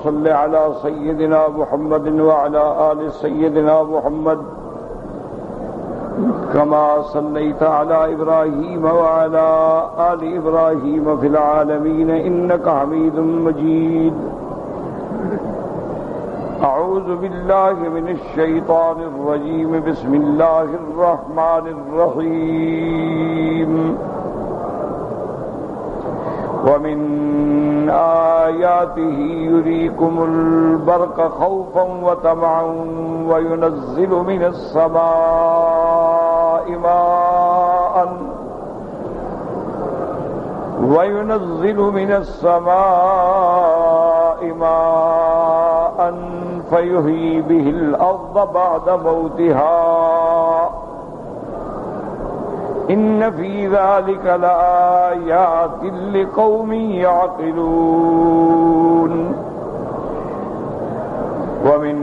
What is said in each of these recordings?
صل على سيدنا محمد وعلى آل سيدنا محمد كما صليت على إبراهيم وعلى آل إبراهيم في العالمين إنك حميد مجيد. أعوذ بالله من الشيطان الرجيم. بسم الله الرحمن الرحيم. ومن آياته يريكم البرق خوفا وطمعا وينزل من السماء ماء فيحيي به الأرض بعد موتها إن في ذلك لآيات لقوم يعقلون. ومن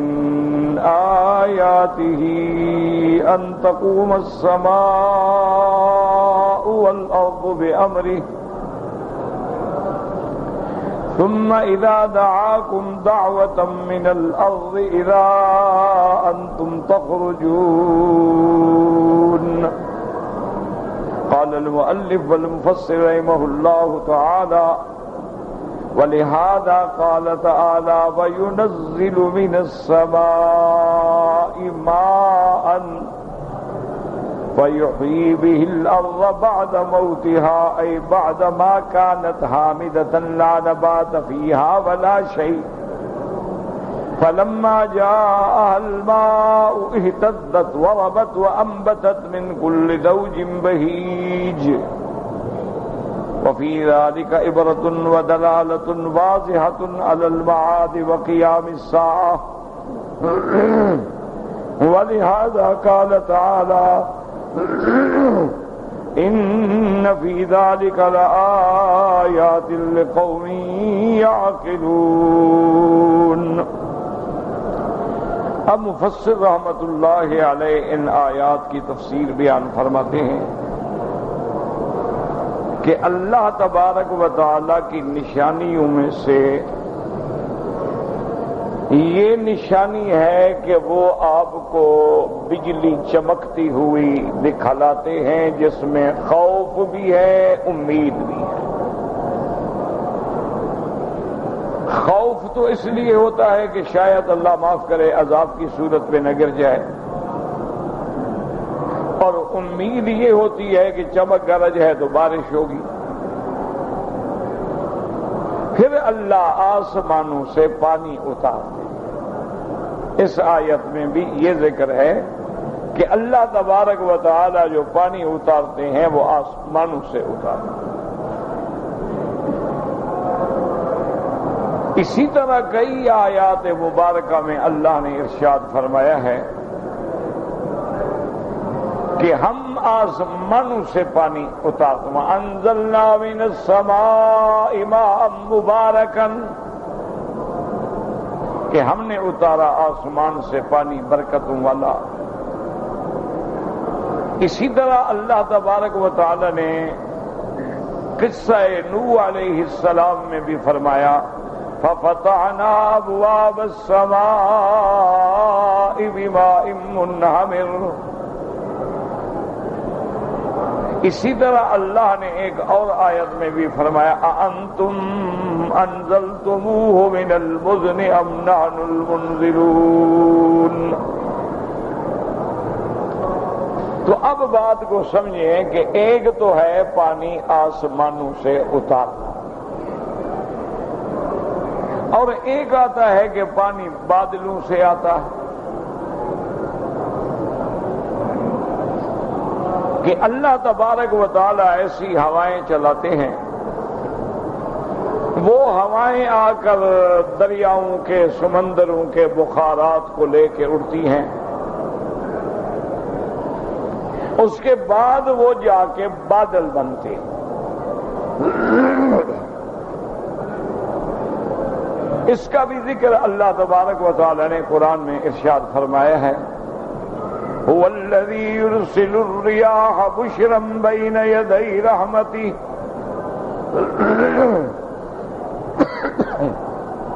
آياته أن تقوم السماء والأرض بأمره ثم إذا دعاكم دعوة من الأرض إذا أنتم تخرجون. قال المؤلف والمفسر رحمه الله تعالى: ولهذا قال تعالى: وينزل من السماء ماء فيحيي به الأرض بعد موتها، أي بعد ما كانت هامدة لا نبات فيها ولا شيء، فلما جاءها الماء اهتزت وربت وأنبتت من كل زوج بهيج. وفي ذلك عبرة ودلالة واضحة على المعاد وقيام الساعة. ولهذا قال تعالى: إن في ذلك لآيات لقوم يعقلون. اب مفسر رحمت اللہ علیہ ان آیات کی تفسیر بیان فرماتے ہیں کہ اللہ تبارک و تعالی کی نشانیوں میں سے یہ نشانی ہے کہ وہ آپ کو بجلی چمکتی ہوئی دکھلاتے ہیں، جس میں خوف بھی ہے، امید بھی ہے۔ خوف تو اس لیے ہوتا ہے کہ شاید اللہ معاف کرے عذاب کی صورت پہ نہ گر جائے، اور امید یہ ہوتی ہے کہ چمک گرج ہے تو بارش ہوگی۔ پھر اللہ آسمانوں سے پانی اتارتے۔ اس آیت میں بھی یہ ذکر ہے کہ اللہ تبارک و تعالی جو پانی اتارتے ہیں وہ آسمانوں سے اتارتے ہیں۔ اسی طرح کئی آیات مبارکہ میں اللہ نے ارشاد فرمایا ہے کہ ہم آسمانوں سے پانی اتارتے ہیں۔ وَأَنزَلْنَا مِنَ السَّمَاءِ مَاءً مُبَارَكًا، کہ ہم نے اتارا آسمان سے پانی برکتوں والا۔ اسی طرح اللہ تبارک و تعالی نے قصہ نوح علیہ السلام میں بھی فرمایا: فَفَتَحْنَا أَبْوَابَ السَّمَاءِ بِمَاءٍ مُنْهَمِرٍ۔ اسی طرح اللہ نے ایک اور آیت میں بھی فرمایا: أَأَنْتُمْ أَنزَلْتُمُوهُ مِنَ الْمُزْنِ أَمْ نَحْنُ الْمُنزِلُونَ۔ تو اب بات کو سمجھیں کہ ایک تو ہے پانی آسمانوں سے اتارنا، اور ایک آتا ہے کہ پانی بادلوں سے آتا ہے، کہ اللہ تبارک و تعالی ایسی ہوائیں چلاتے ہیں، وہ ہوائیں آ کر دریاؤں کے، سمندروں کے بخارات کو لے کے اڑتی ہیں، اس کے بعد وہ جا کے بادل بنتے ہیں۔ اس کا بھی ذکر اللہ تبارک و تعالی نے قرآن میں ارشاد فرمایا ہے: هو الذي يرسل الرياح بشرا بين يدي رحمته،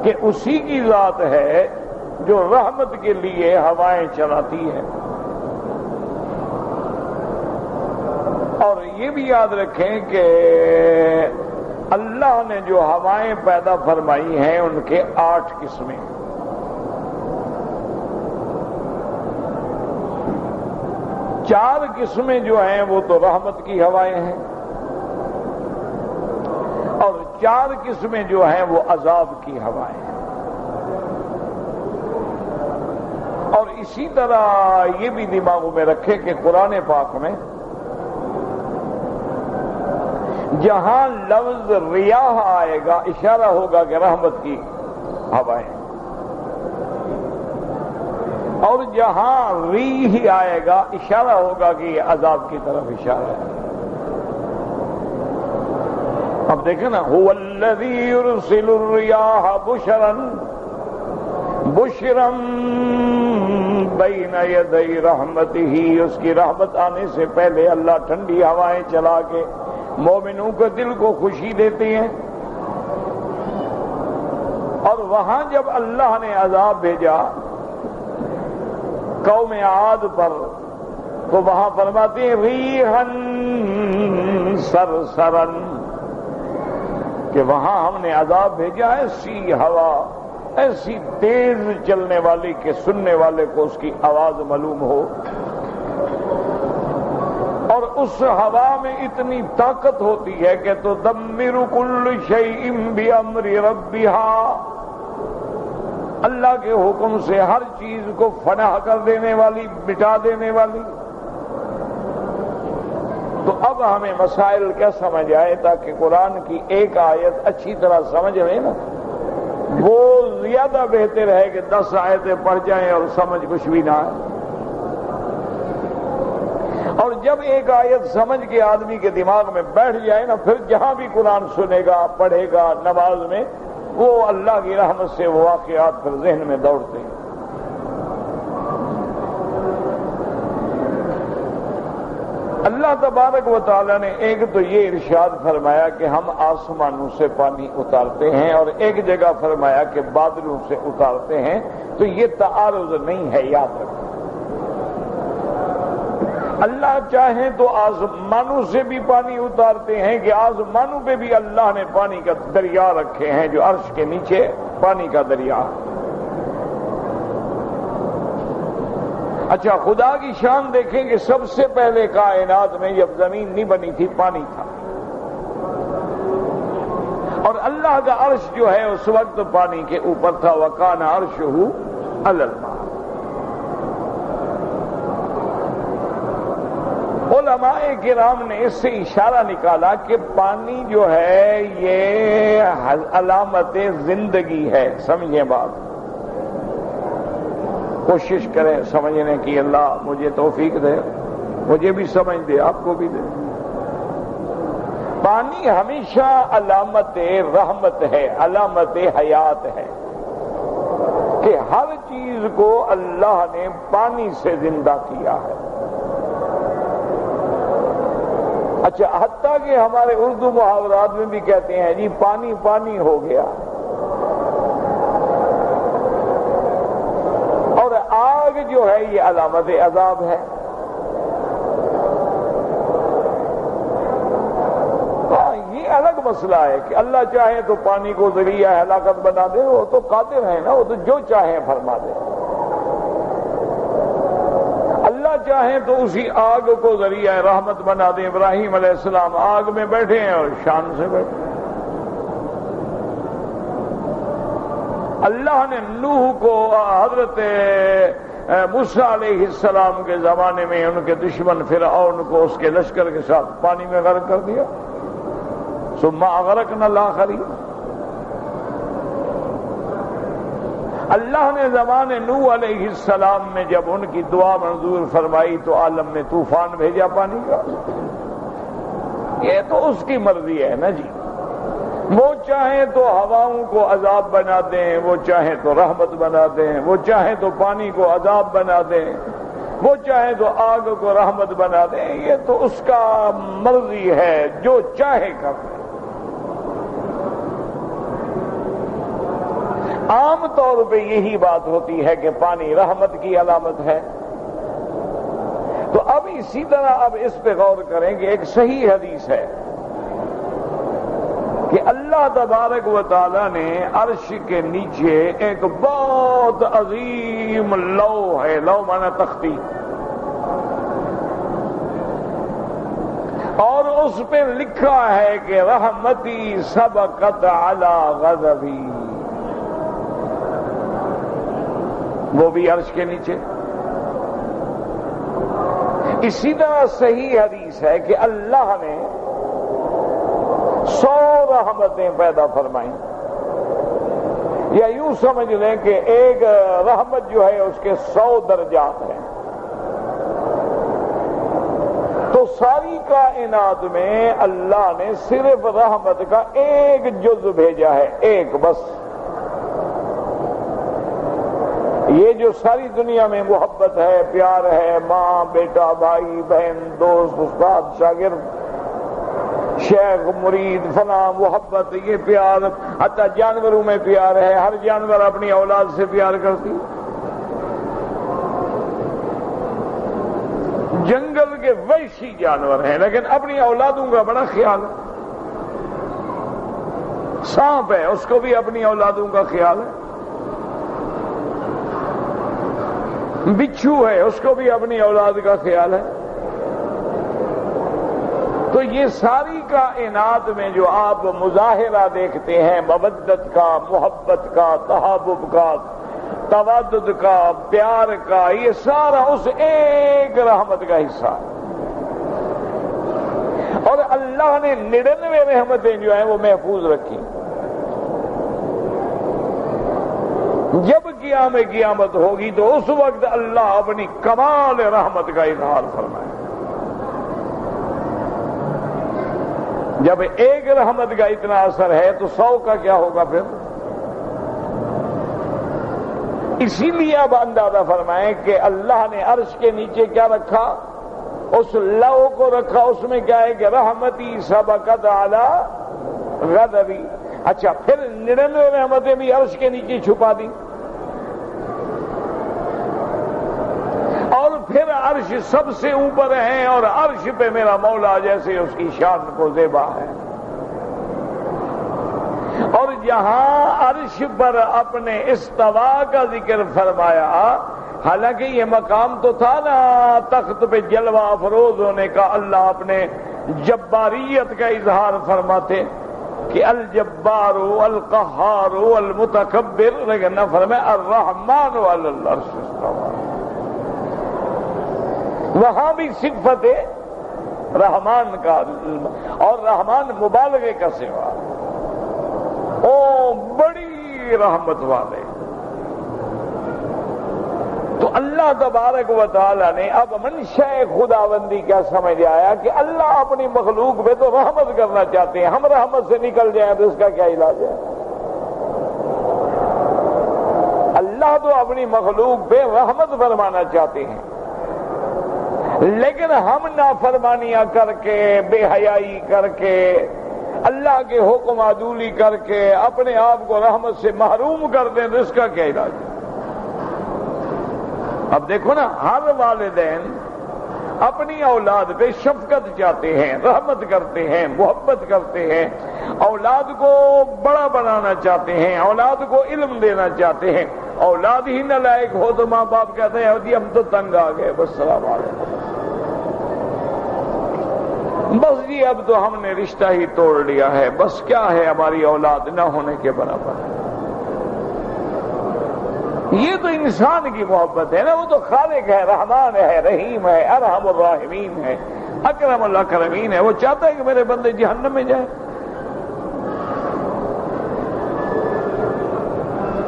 کہ اسی کی ذات ہے جو رحمت کے لیے ہوائیں چلاتی ہے. اور یہ بھی یاد رکھیں کہ اللہ نے جو ہوائیں پیدا فرمائی ہیں ان کے 8 قسمیں. چار قسمیں جو ہیں وہ تو رحمت کی ہوائیں ہیں اور 4 قسمیں جو ہیں وہ عذاب کی ہوائیں ہیں. اور اسی طرح یہ بھی دماغوں میں رکھے کہ قرآن پاک میں جہاں لفظ ریاح آئے گا اشارہ ہوگا کہ رحمت کی ہوائیں، اور جہاں ریح آئے گا اشارہ ہوگا کہ یہ عذاب کی طرف اشارہ ہے. اب دیکھیں نا، هو الذی یرسل الریاح بشرا بین یدی رحمتہ، اس کی رحمت آنے سے پہلے اللہ ٹھنڈی ہوائیں چلا کے مومنوں کے دل کو خوشی دیتے ہیں. اور وہاں جب اللہ نے عذاب بھیجا قوم عاد پر تو وہاں فرماتے ہیں ریحن سرسرن، کہ وہاں ہم نے عذاب بھیجا ایسی ہوا، ایسی تیز چلنے والی کہ سننے والے کو اس کی آواز معلوم ہو. اور اس ہوا میں اتنی طاقت ہوتی ہے کہ تدمر کل شیء بامر ربها، اللہ کے حکم سے ہر چیز کو فنا کر دینے والی، مٹا دینے والی. تو اب ہمیں مسائل کیا سمجھ آئے تاکہ قرآن کی ایک آیت اچھی طرح سمجھ لیں نا، وہ زیادہ بہتر ہے کہ 10 آیتیں پڑھ جائیں اور سمجھ کچھ بھی نہ آئے. اور جب ایک آیت سمجھ کے آدمی کے دماغ میں بیٹھ جائے نا، پھر جہاں بھی قرآن سنے گا پڑھے گا نماز میں، وہ اللہ کی رحمت سے وہ واقعات پھر ذہن میں دوڑتے ہیں. اللہ تبارک و تعالیٰ نے ایک تو یہ ارشاد فرمایا کہ ہم آسمانوں سے پانی اتارتے ہیں، اور ایک جگہ فرمایا کہ بادلوں سے اتارتے ہیں. تو یہ تعارض نہیں ہے، یاد رکھیں. اللہ چاہیں تو آسمانوں سے بھی پانی اتارتے ہیں کہ آسمانوں پہ بھی اللہ نے پانی کا دریا رکھے ہیں جو عرش کے نیچے پانی کا دریا. اچھا، خدا کی شان دیکھیں کہ سب سے پہلے کائنات میں جب زمین نہیں بنی تھی پانی تھا، اور اللہ کا عرش جو ہے اس وقت پانی کے اوپر تھا. وَكَانَ عَرْشُهُ عَلَى الْمَاءِ. علماء کرام نے اس سے اشارہ نکالا کہ پانی جو ہے یہ علامت زندگی ہے. سمجھیں بات، کوشش کریں سمجھنے کی. اللہ مجھے توفیق دے، مجھے بھی سمجھ دے، آپ کو بھی دے. پانی ہمیشہ علامت رحمت ہے، علامت حیات ہے، کہ ہر چیز کو اللہ نے پانی سے زندہ کیا ہے. اچھا، حتیٰ کہ ہمارے اردو محاورات میں بھی کہتے ہیں جی پانی پانی ہو گیا. اور آگ جو ہے یہ علامت عذاب ہے. یہ الگ مسئلہ ہے کہ اللہ چاہے تو پانی کو ذریعہ ہلاکت بنا دے، وہ تو قادر ہے نا، وہ تو جو چاہے فرما دے. اللہ چاہیں تو اسی آگ کو ذریعہ رحمت بنا دیں. ابراہیم علیہ السلام آگ میں بیٹھے ہیں اور شان سے بیٹھے. اللہ نے نوح کو حضرت موسیٰ علیہ السلام کے زمانے میں ان کے دشمن فرعون کو اس کے لشکر کے ساتھ پانی میں غرق کر دیا. ثم اغرقنا الآخرین. اللہ نے زمان نوح علیہ السلام میں جب ان کی دعا منظور فرمائی تو عالم میں طوفان بھیجا پانی کا. یہ تو اس کی مرضی ہے نا جی. وہ چاہیں تو ہواؤں کو عذاب بنا دیں، وہ چاہیں تو رحمت بنا دیں، وہ چاہیں تو پانی کو عذاب بنا دیں، وہ چاہیں تو آگ کو رحمت بنا دیں. یہ تو اس کا مرضی ہے، جو چاہے کر دیں. عام طور پہ یہی بات ہوتی ہے کہ پانی رحمت کی علامت ہے. تو اب اسی طرح اب اس پہ غور کریں کہ ایک صحیح حدیث ہے کہ اللہ تبارک و تعالی نے عرش کے نیچے ایک بہت عظیم لوح ہے، لوح مانا تختی، اور اس پہ لکھا ہے کہ رحمتی سبقت علی غضبی، وہ بھی عرش کے نیچے. اسی طرح صحیح حدیث ہے کہ اللہ نے 100 رحمتیں پیدا فرمائیں، یا یوں سمجھ لیں کہ ایک رحمت جو ہے اس کے 100 درجات ہیں. تو ساری کائنات میں اللہ نے صرف رحمت کا ایک جز بھیجا ہے، ایک بس. یہ جو ساری دنیا میں محبت ہے، پیار ہے، ماں بیٹا بھائی بہن دوست استاد شاگرد شیخ مرید فلاں محبت، یہ پیار حتیٰ جانوروں میں پیار ہے، ہر جانور اپنی اولاد سے پیار کرتی. جنگل کے وحشی جانور ہیں لیکن اپنی اولادوں کا بڑا خیال ہے. سانپ ہے اس کو بھی اپنی اولادوں کا خیال ہے، بچھو ہے اس کو بھی اپنی اولاد کا خیال ہے. تو یہ ساری کائنات میں جو آپ مظاہرہ دیکھتے ہیں مودت کا، محبت کا، تحابب کا، توادد کا، پیار کا، یہ سارا اس ایک رحمت کا حصہ ہے. اور اللہ نے 99 رحمتیں جو ہیں وہ محفوظ رکھی. جب قیامت ہوگی تو اس وقت اللہ اپنی کمال رحمت کا اظہار فرمائے. جب ایک رحمت کا اتنا اثر ہے تو 100 کا کیا ہوگا پھر. اسی لیے اب اندازہ فرمائیں کہ اللہ نے عرش کے نیچے کیا رکھا، اس لوح کو رکھا، اس میں کیا ہے کہ رحمتی سبقت علی غضبی. اچھا پھر 99 رحمتیں بھی عرش کے نیچے چھپا دی، اور پھر عرش سب سے اوپر ہے، اور عرش پہ میرا مولا جیسے اس کی شان کو زیبا ہے. اور جہاں عرش پر اپنے استوا کا ذکر فرمایا، حالانکہ یہ مقام تو تھا نا تخت پہ جلوہ افروز ہونے کا، اللہ اپنے جباریت کا اظہار فرماتے کہ الجبار القہار المتکبر، لیکن نہ فرمایا الرحمن علی العرش استوى. وہاں بھی صفت رحمان کا، اور رحمان مبالغے کا سوا، او بڑی رحمت والے. تو اللہ تبارک و تعالی نے اب منشاء خداوندی کیا سمجھ آیا کہ اللہ اپنی مخلوق پہ تو رحمت کرنا چاہتے ہیں، ہم رحمت سے نکل جائیں تو اس کا کیا علاج ہے. اللہ تو اپنی مخلوق پہ رحمت فرمانا چاہتے ہیں، لیکن ہم نافرمانیاں کر کے، بے حیائی کر کے، اللہ کے حکم عدولی کر کے اپنے آپ کو رحمت سے محروم کر دیں تو اس کا کیا علاج ہے. اب دیکھو نا، ہر والدین اپنی اولاد پہ شفقت چاہتے ہیں، رحمت کرتے ہیں، محبت کرتے ہیں، اولاد کو بڑا بنانا چاہتے ہیں، اولاد کو علم دینا چاہتے ہیں. اولاد ہی نالائق ہو تو ماں باپ کہتے ہیں جی ہم تو تنگ آ گئے، بس السلام علیکم، بس جی اب تو ہم نے رشتہ ہی توڑ لیا ہے، بس کیا ہے ہماری اولاد نہ ہونے کے برابر. یہ تو انسان کی محبت ہے نا، وہ تو خالق ہے، رحمان ہے، رحیم ہے، ارحم الراحمین ہے، اکرم الاکرمین ہے. وہ چاہتا ہے کہ میرے بندے جہنم میں جائیں.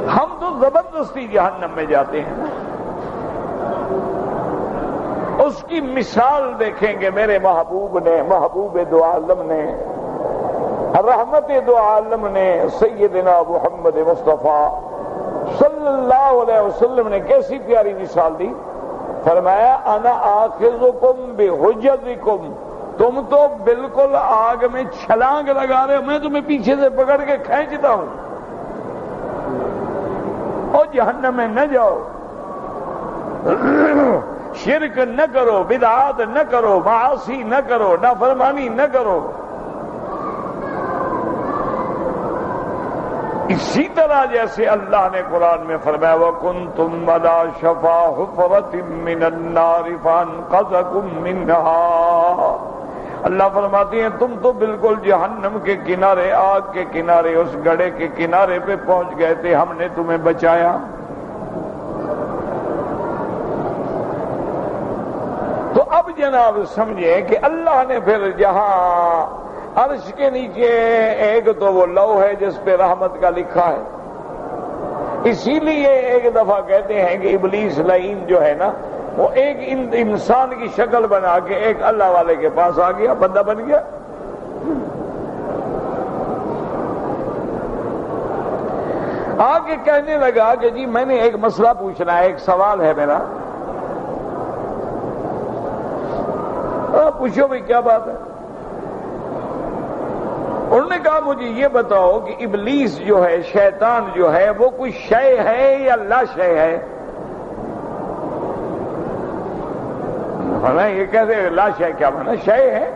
ہم تو زبردستی جہنم میں جاتے ہیں. اس کی مثال دیکھیں گے میرے محبوب نے، محبوب دو عالم نے، رحمت دو عالم نے، سیدنا محمد مصطفیٰ صلی اللہ علیہ وسلم نے کیسی پیاری مثال دی. فرمایا انا آخذکم بحجزکم، تم تو بالکل آگ میں چھلانگ لگا رہے ہو، میں تمہیں پیچھے سے پکڑ کے کھینچتا ہوں. اور جہنم میں نہ جاؤ، شرک نہ کرو، بدعات نہ کرو، معاصی نہ کرو، نافرمانی نہ کرو۔ اسی طرح جیسے اللہ نے قرآن میں فرمایا وَكُنْتُمْ عَلَىٰ شَفَا حُفْرَةٍ مِّنَ النَّارِ فَأَنْقَذَكُم مِّنْهَا، اللہ فرماتے ہیں تم تو بالکل جہنم کے کنارے، آگ کے کنارے، اس گڑھے کے کنارے پہ پہنچ گئے تھے، ہم نے تمہیں بچایا۔ تو اب جناب سمجھیں کہ اللہ نے پھر جہاں عرش کے نیچے ایک تو وہ لوح ہے جس پہ رحمت کا لکھا ہے، اسی لیے ایک دفعہ کہتے ہیں کہ ابلیس لعین جو ہے نا وہ ایک انسان کی شکل بنا کے ایک اللہ والے کے پاس آ گیا، بندہ بن گیا۔ آگے کہنے لگا کہ جی میں نے ایک مسئلہ پوچھنا ہے، ایک سوال ہے میرا۔ پوچھو بھئی کیا بات ہے؟ انہوں نے کہا مجھے یہ بتاؤ کہ ابلیس جو ہے، شیطان جو ہے، وہ کوئی شے ہے یا لا شے ہے؟ یہ کہتے لا شے کیا مانا؟ شے ہے۔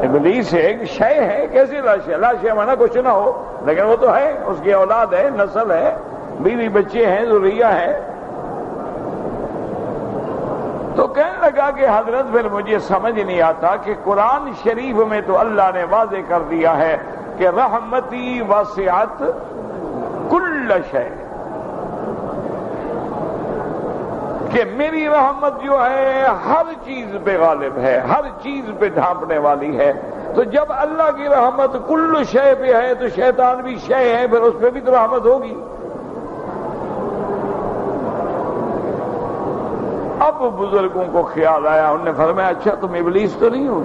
ابلیس ایک شے ہے، کیسے لا شے؟ لا شے مانا کچھ نہ ہو، لیکن وہ تو ہے، اس کی اولاد ہے، نسل ہے، بیوی بچے ہیں، ذریہ ہے۔ تو کہنے لگا کہ حضرت پھر مجھے سمجھ نہیں آتا کہ قرآن شریف میں تو اللہ نے واضح کر دیا ہے کہ رحمتی وسعت کل شے، کہ میری رحمت جو ہے ہر چیز پہ غالب ہے، ہر چیز پہ ڈھانپنے والی ہے۔ تو جب اللہ کی رحمت کل شے پہ ہے تو شیطان بھی شے ہے، پھر اس پہ بھی تو رحمت ہوگی۔ اب بزرگوں کو خیال آیا، انہوں نے فرمایا اچھا تم ابلیس تو نہیں ہو؟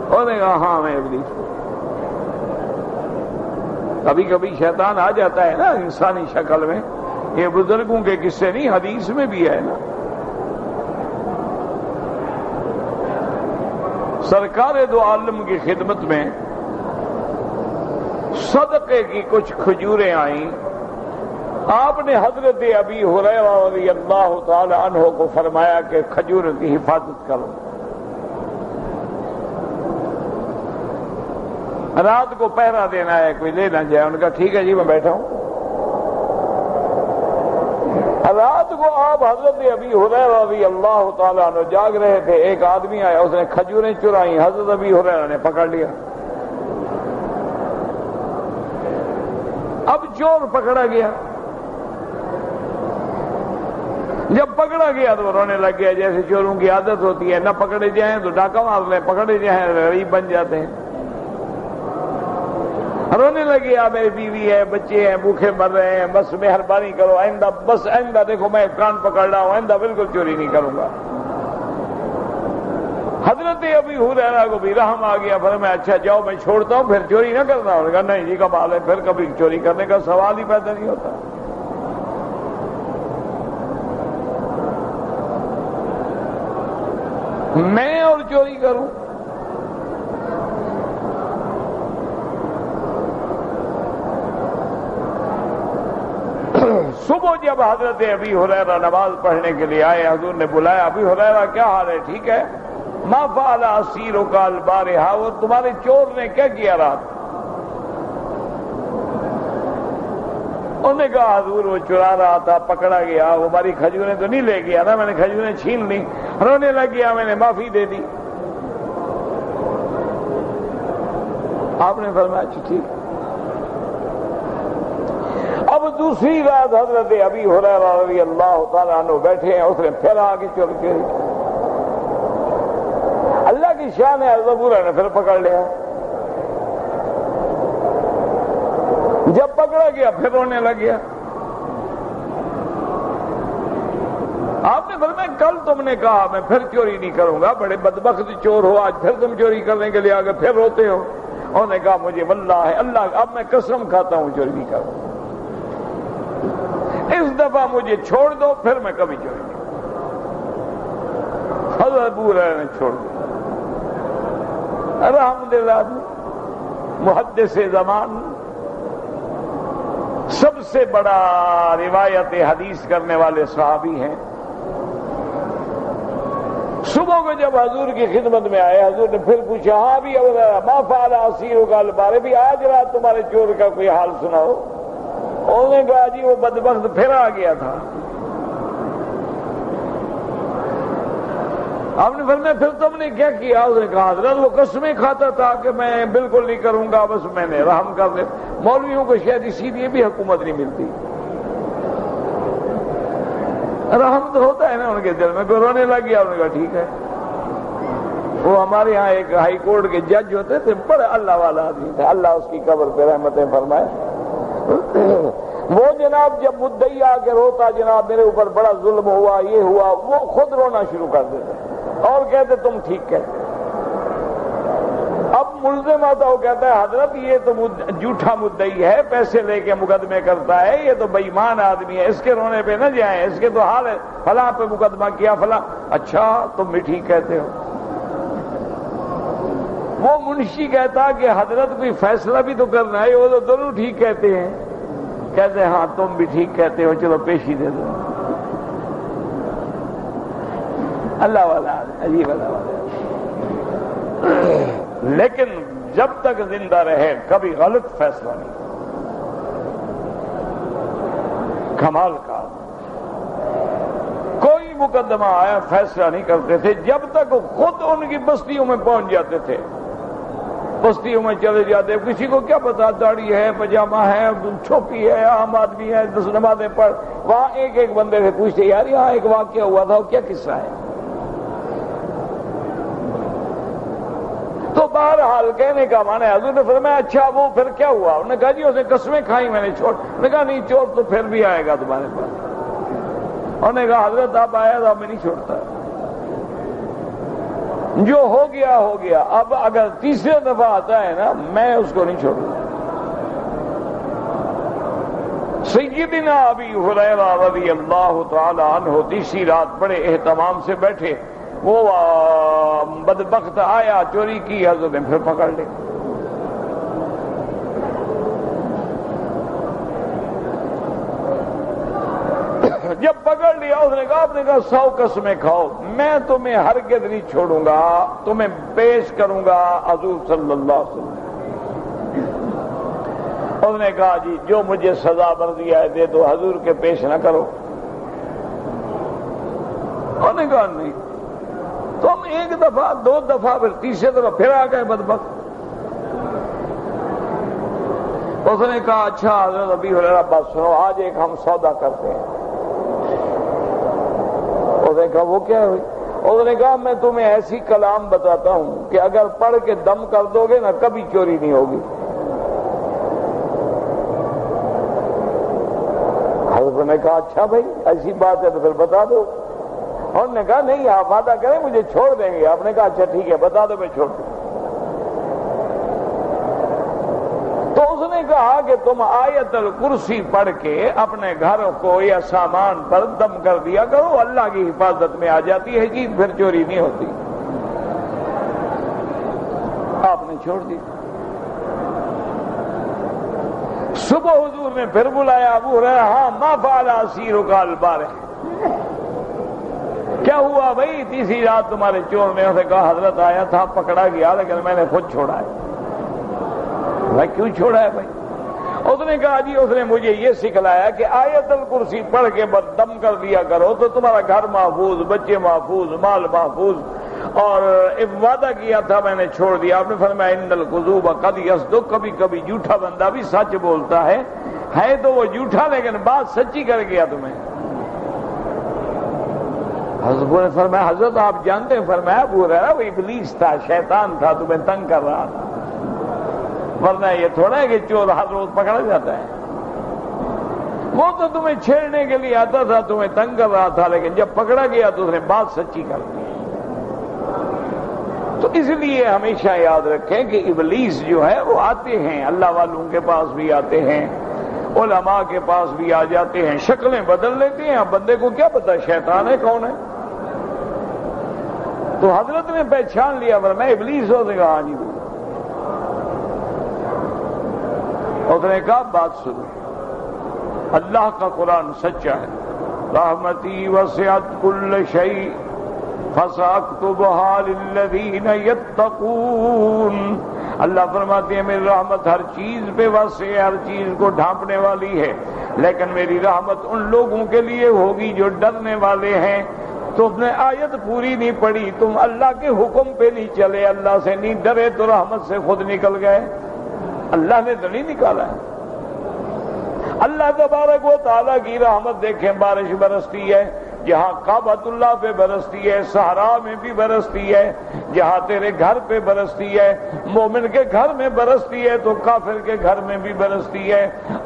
انہوں نے کہا ہاں میں ابلیس ہوں۔ کبھی کبھی شیطان آ جاتا ہے نا انسانی شکل میں، یہ بزرگوں کے قصے نہیں، حدیث میں بھی ہے نا۔ سرکار دو عالم کی خدمت میں صدقے کی کچھ کھجوریں آئیں، آپ نے حضرت ابی ہریرہ رضی اللہ تعالی عنہ کو فرمایا کہ کھجوروں کی حفاظت کرو، رات کو پہرا دینا ہے، کوئی لے نہ جائے۔ ان کا ٹھیک ہے جی میں بیٹھا ہوں۔ رات کو آپ حضرت ابی ہریرہ رضی اللہ تعالی عنہ جاگ رہے تھے، ایک آدمی آیا، اس نے کھجوریں چرائیں، حضرت ابی ہریرہ نے پکڑ لیا۔ اب چور پکڑا گیا، جب پکڑا گیا تو رونے لگ گیا، جیسے چوروں کی عادت ہوتی ہے، نہ پکڑے جائیں تو ڈاکہ مار لیں، پکڑے جائیں غریب بن جاتے ہیں۔ رونے لگے، میری بیوی ہے، بچے ہیں، بھوکے مر رہے ہیں، بس مہربانی کرو، آئندہ بس آئندہ دیکھو میں کان پکڑ رہا ہوں، آئندہ بالکل چوری نہیں کروں گا۔ حضرت ابی ہریرہ کو بھی رحم آ گیا، فرمایا اچھا جاؤ میں چھوڑتا ہوں، پھر چوری نہ کرنا۔ انہوں نے کہا نہیں جی کمال ہے، پھر کبھی چوری کرنے کا سوال ہی پیدا نہیں ہوتا۔ میں اور چوری کروں؟ صبح جب حضرت ابی ہریرہ نماز پڑھنے کے لیے آئے، حضور نے بلایا، ابی ہریرہ کیا حال ہے، ٹھیک ہے؟ ما فعل اسیرک البارحہ، وہ تمہارے چور نے کیا کیا رات؟ انہوں نے کہا حضور وہ چرا رہا تھا، پکڑا گیا، وہ ہماری کھجوریں تو نہیں لے گیا نا، میں نے کھجوریں چھین لی، رونے لگ گیا، میں نے معافی دے دی۔ آپ نے فرمایا اچھا ٹھیک۔ اب دوسری رات حضرت ابی ہریرہ رضی اللہ تعالیٰ عنہ بیٹھے ہیں، اس نے پھر آگے چوری کی، اللہ کی شان ہے، حضرت نے پھر پکڑ لیا۔ جب پکڑا گیا پھر رونے لگ گیا۔ آپ نے فرمایا کل تم نے کہا میں پھر چوری نہیں کروں گا، بڑے بدبخت چور ہو، آج پھر تم چوری کرنے کے لیے آگے پھر روتے ہو۔ انہوں نے کہا مجھے واللہ ہے اللہ، اب میں قسم کھاتا ہوں چوری نہیں کروں، اس دفعہ مجھے چھوڑ دو، پھر میں کبھی چوری نہیں کروں۔ حضرت ابو ہریرہ نے چھوڑ دیا، الحمدللہ۔ محدث زمان، سب سے بڑا روایت حدیث کرنے والے صحابی ہیں. صبح کو جب حضور کی خدمت میں آئے، حضور نے پھر پوچھا ہاں بھی ما فعل اسیرک البارح، بھی آج رات تمہارے چور کا کوئی حال سناؤ. انہوں نے کہا جی وہ بدبخت پھر آ گیا تھا. آپ نے فرمایا پھر تم نے کیا کیا؟ اس نے کہا حضرت وہ قسمیں کھاتا تھا کہ میں بالکل نہیں کروں گا، بس میں نے رحم کر دے. مولویوں کو شاید اسی لیے بھی حکومت نہیں ملتی، رحم تو ہوتا ہے نا ان کے دل میں. کوئی رونے لگ گیا، انہوں نے کہا ٹھیک ہے. وہ ہمارے ہاں ایک ہائی کورٹ کے جج ہوتے تھے، بڑے اللہ والا آدمی تھا، اللہ اس کی قبر پہ رحمتیں فرمائے. وہ جناب جب مدعی آ کے روتا جناب میرے اوپر بڑا ظلم ہوا، یہ ہوا، وہ خود رونا شروع کر دیتے اور کہتے تم ٹھیک کہتے. اب ملزم آتا وہ کہتا ہے حضرت یہ تو جھوٹا مدعی ہے، پیسے لے کے مقدمے کرتا ہے، یہ تو بے ایمان آدمی ہے، اس کے رونے پہ نہ جائیں، اس کے تو حال ہے فلاں پہ مقدمہ کیا فلاں. اچھا تم بھی ٹھیک کہتے ہو. وہ منشی کہتا کہ حضرت کوئی فیصلہ بھی تو کرنا ہے، وہ تو دونوں ٹھیک کہتے ہیں. کہتے ہاں تم بھی ٹھیک کہتے ہو، چلو پیشی دے دو. اللہ والا عجیب اللہ والا. لیکن جب تک زندہ رہے کبھی غلط فیصلہ نہیں. کمال کا کوئی مقدمہ آیا فیصلہ نہیں کرتے تھے جب تک خود ان کی بستیوں میں پہنچ جاتے تھے. بستیوں میں چلے جاتے، کسی کو کیا پتا داڑھی ہے، پاجامہ ہے، چھوپی ہے، عام آدمی ہے، 10 نمازیں پڑھ. وہاں ایک ایک بندے سے پوچھتے یار یہاں ایک واقعہ ہوا تھا، وہ کیا قصہ ہے؟ تو بہرحال کہنے کا معنی حضور نے فرمایا اچھا وہ پھر کیا ہوا؟ انہوں نے کہا جی اس نے قسمیں کھائی میں نے چھوڑ. انہوں نے کہا نہیں چور تو پھر بھی آئے گا تمہارے پاس. انہوں نے کہا حضرت آپ آیا تھا میں نہیں چھوڑتا، جو ہو گیا ہو گیا. اب اگر تیسرے دفعہ آتا ہے نا میں اس کو نہیں چھوڑوں. سیدنا ابی ہریرہ رضی اللہ تعالی عنہ تیسری رات بڑے اہتمام سے بیٹھے، وہ بدبخت آیا چوری کی، حضرت نے پھر پکڑ لی. جب پکڑ لیا اس نے کہا آپ نے کہا 100 قسمیں کھاؤ، میں تمہیں ہرگز نہیں چھوڑوں گا، تمہیں پیش کروں گا حضور صلی اللہ علیہ وسلم. اس نے کہا جی جو مجھے سزا مرضی ہے دے دو، حضور کے پیش نہ کرو. انہوں نے کہا نہیں. تم ایک دفعہ 2 دفعہ پھر تیسرے دفعہ پھر آ گئے بدبخت. اس نے کہا اچھا حضرت ابی ہریرہ بات سنو، آج ایک ہم سودا کرتے ہیں. اس نے کہا وہ کیا ہوئی؟ اس نے کہا میں تمہیں ایسی کلام بتاتا ہوں کہ اگر پڑھ کے دم کر دو گے نا کبھی چوری نہیں ہوگی. حضرت نے کہا اچھا بھائی ایسی بات ہے تو پھر بتا دو. انہوں نے کہا نہیں آپ وعدہ کریں مجھے چھوڑ دیں گے. آپ نے کہا اچھا ٹھیک ہے بتا دو میں چھوڑ دوں. تو اس نے کہا کہ تم آیت الکرسی پڑھ کے اپنے گھر کو یا سامان پر دم کر دیا کرو، اللہ کی حفاظت میں آ جاتی ہے چیز، پھر چوری نہیں ہوتی. آپ نے چھوڑ دی. صبح حضور نے پھر بلایا ابو ہریرہ ہاں ما فعل اسیرک البارح، کیا ہوا بھائی تیسری رات تمہارے چور نے؟ اسے کہا حضرت آیا تھا پکڑا گیا لیکن میں نے خود چھوڑا ہے. میں کیوں چھوڑا ہے بھائی؟ اس نے کہا جی اس نے مجھے یہ سکھلایا کہ آیت الکرسی پڑھ کے دم کر دیا کرو تو تمہارا گھر محفوظ، بچے محفوظ، مال محفوظ. اور ایک وعدہ کیا تھا میں نے چھوڑ دیا. آپ نے فرمایا ان الکذوب قد یصدق، کبھی کبھی جھوٹا بندہ بھی سچ بولتا ہے تو وہ جھوٹا لیکن بات سچی کر گیا تمہیں. حضرت نے فرمایا حضرت آپ جانتے ہیں؟ فرمایا ابو ہریرہ وہ ابلیس تھا، شیطان تھا، تمہیں تنگ کر رہا تھا، ورنہ یہ تھوڑا ہے کہ چور ہر روز پکڑا جاتا ہے. وہ تو تمہیں چھیڑنے کے لیے آتا تھا، تمہیں تنگ کر رہا تھا، لیکن جب پکڑا گیا تو اس نے بات سچی کر دی. تو اس لیے ہمیشہ یاد رکھیں کہ ابلیس جو ہے وہ آتے ہیں، اللہ والوں کے پاس بھی آتے ہیں، علماء کے پاس بھی آ جاتے ہیں، شکلیں بدل لیتے ہیں. اب بندے کو کیا پتا شیطان ہے کون ہے؟ تو حضرت نے پہچان لیا، ورنہ ابلیس ہو گا. ہاں جی اس نے کہا بات سنو، اللہ کا قرآن سچا ہے، رحمتی وسعت کل شیء فساکتبھا للذین یتقون۔ اللہ فرماتے ہیں میری رحمت ہر چیز پہ واسع ہے، ہر چیز کو ڈھانپنے والی ہے، لیکن میری رحمت ان لوگوں کے لیے ہوگی جو ڈرنے والے ہیں۔ تم نے آیت پوری نہیں پڑھی، تم اللہ کے حکم پہ نہیں چلے، اللہ سے نہیں ڈرے تو رحمت سے خود نکل گئے۔ اللہ نے تو نہیں نکالا ہے۔ اللہ تبارک و تعالیٰ کی رحمت دیکھیں، بارش برستی ہے، جہاں کعبۃ اللہ پہ برستی ہے، صحرا میں بھی برستی ہے، جہاں تیرے گھر پہ برستی ہے، مومن کے گھر میں برستی ہے تو کافر کے گھر میں بھی برستی ہے،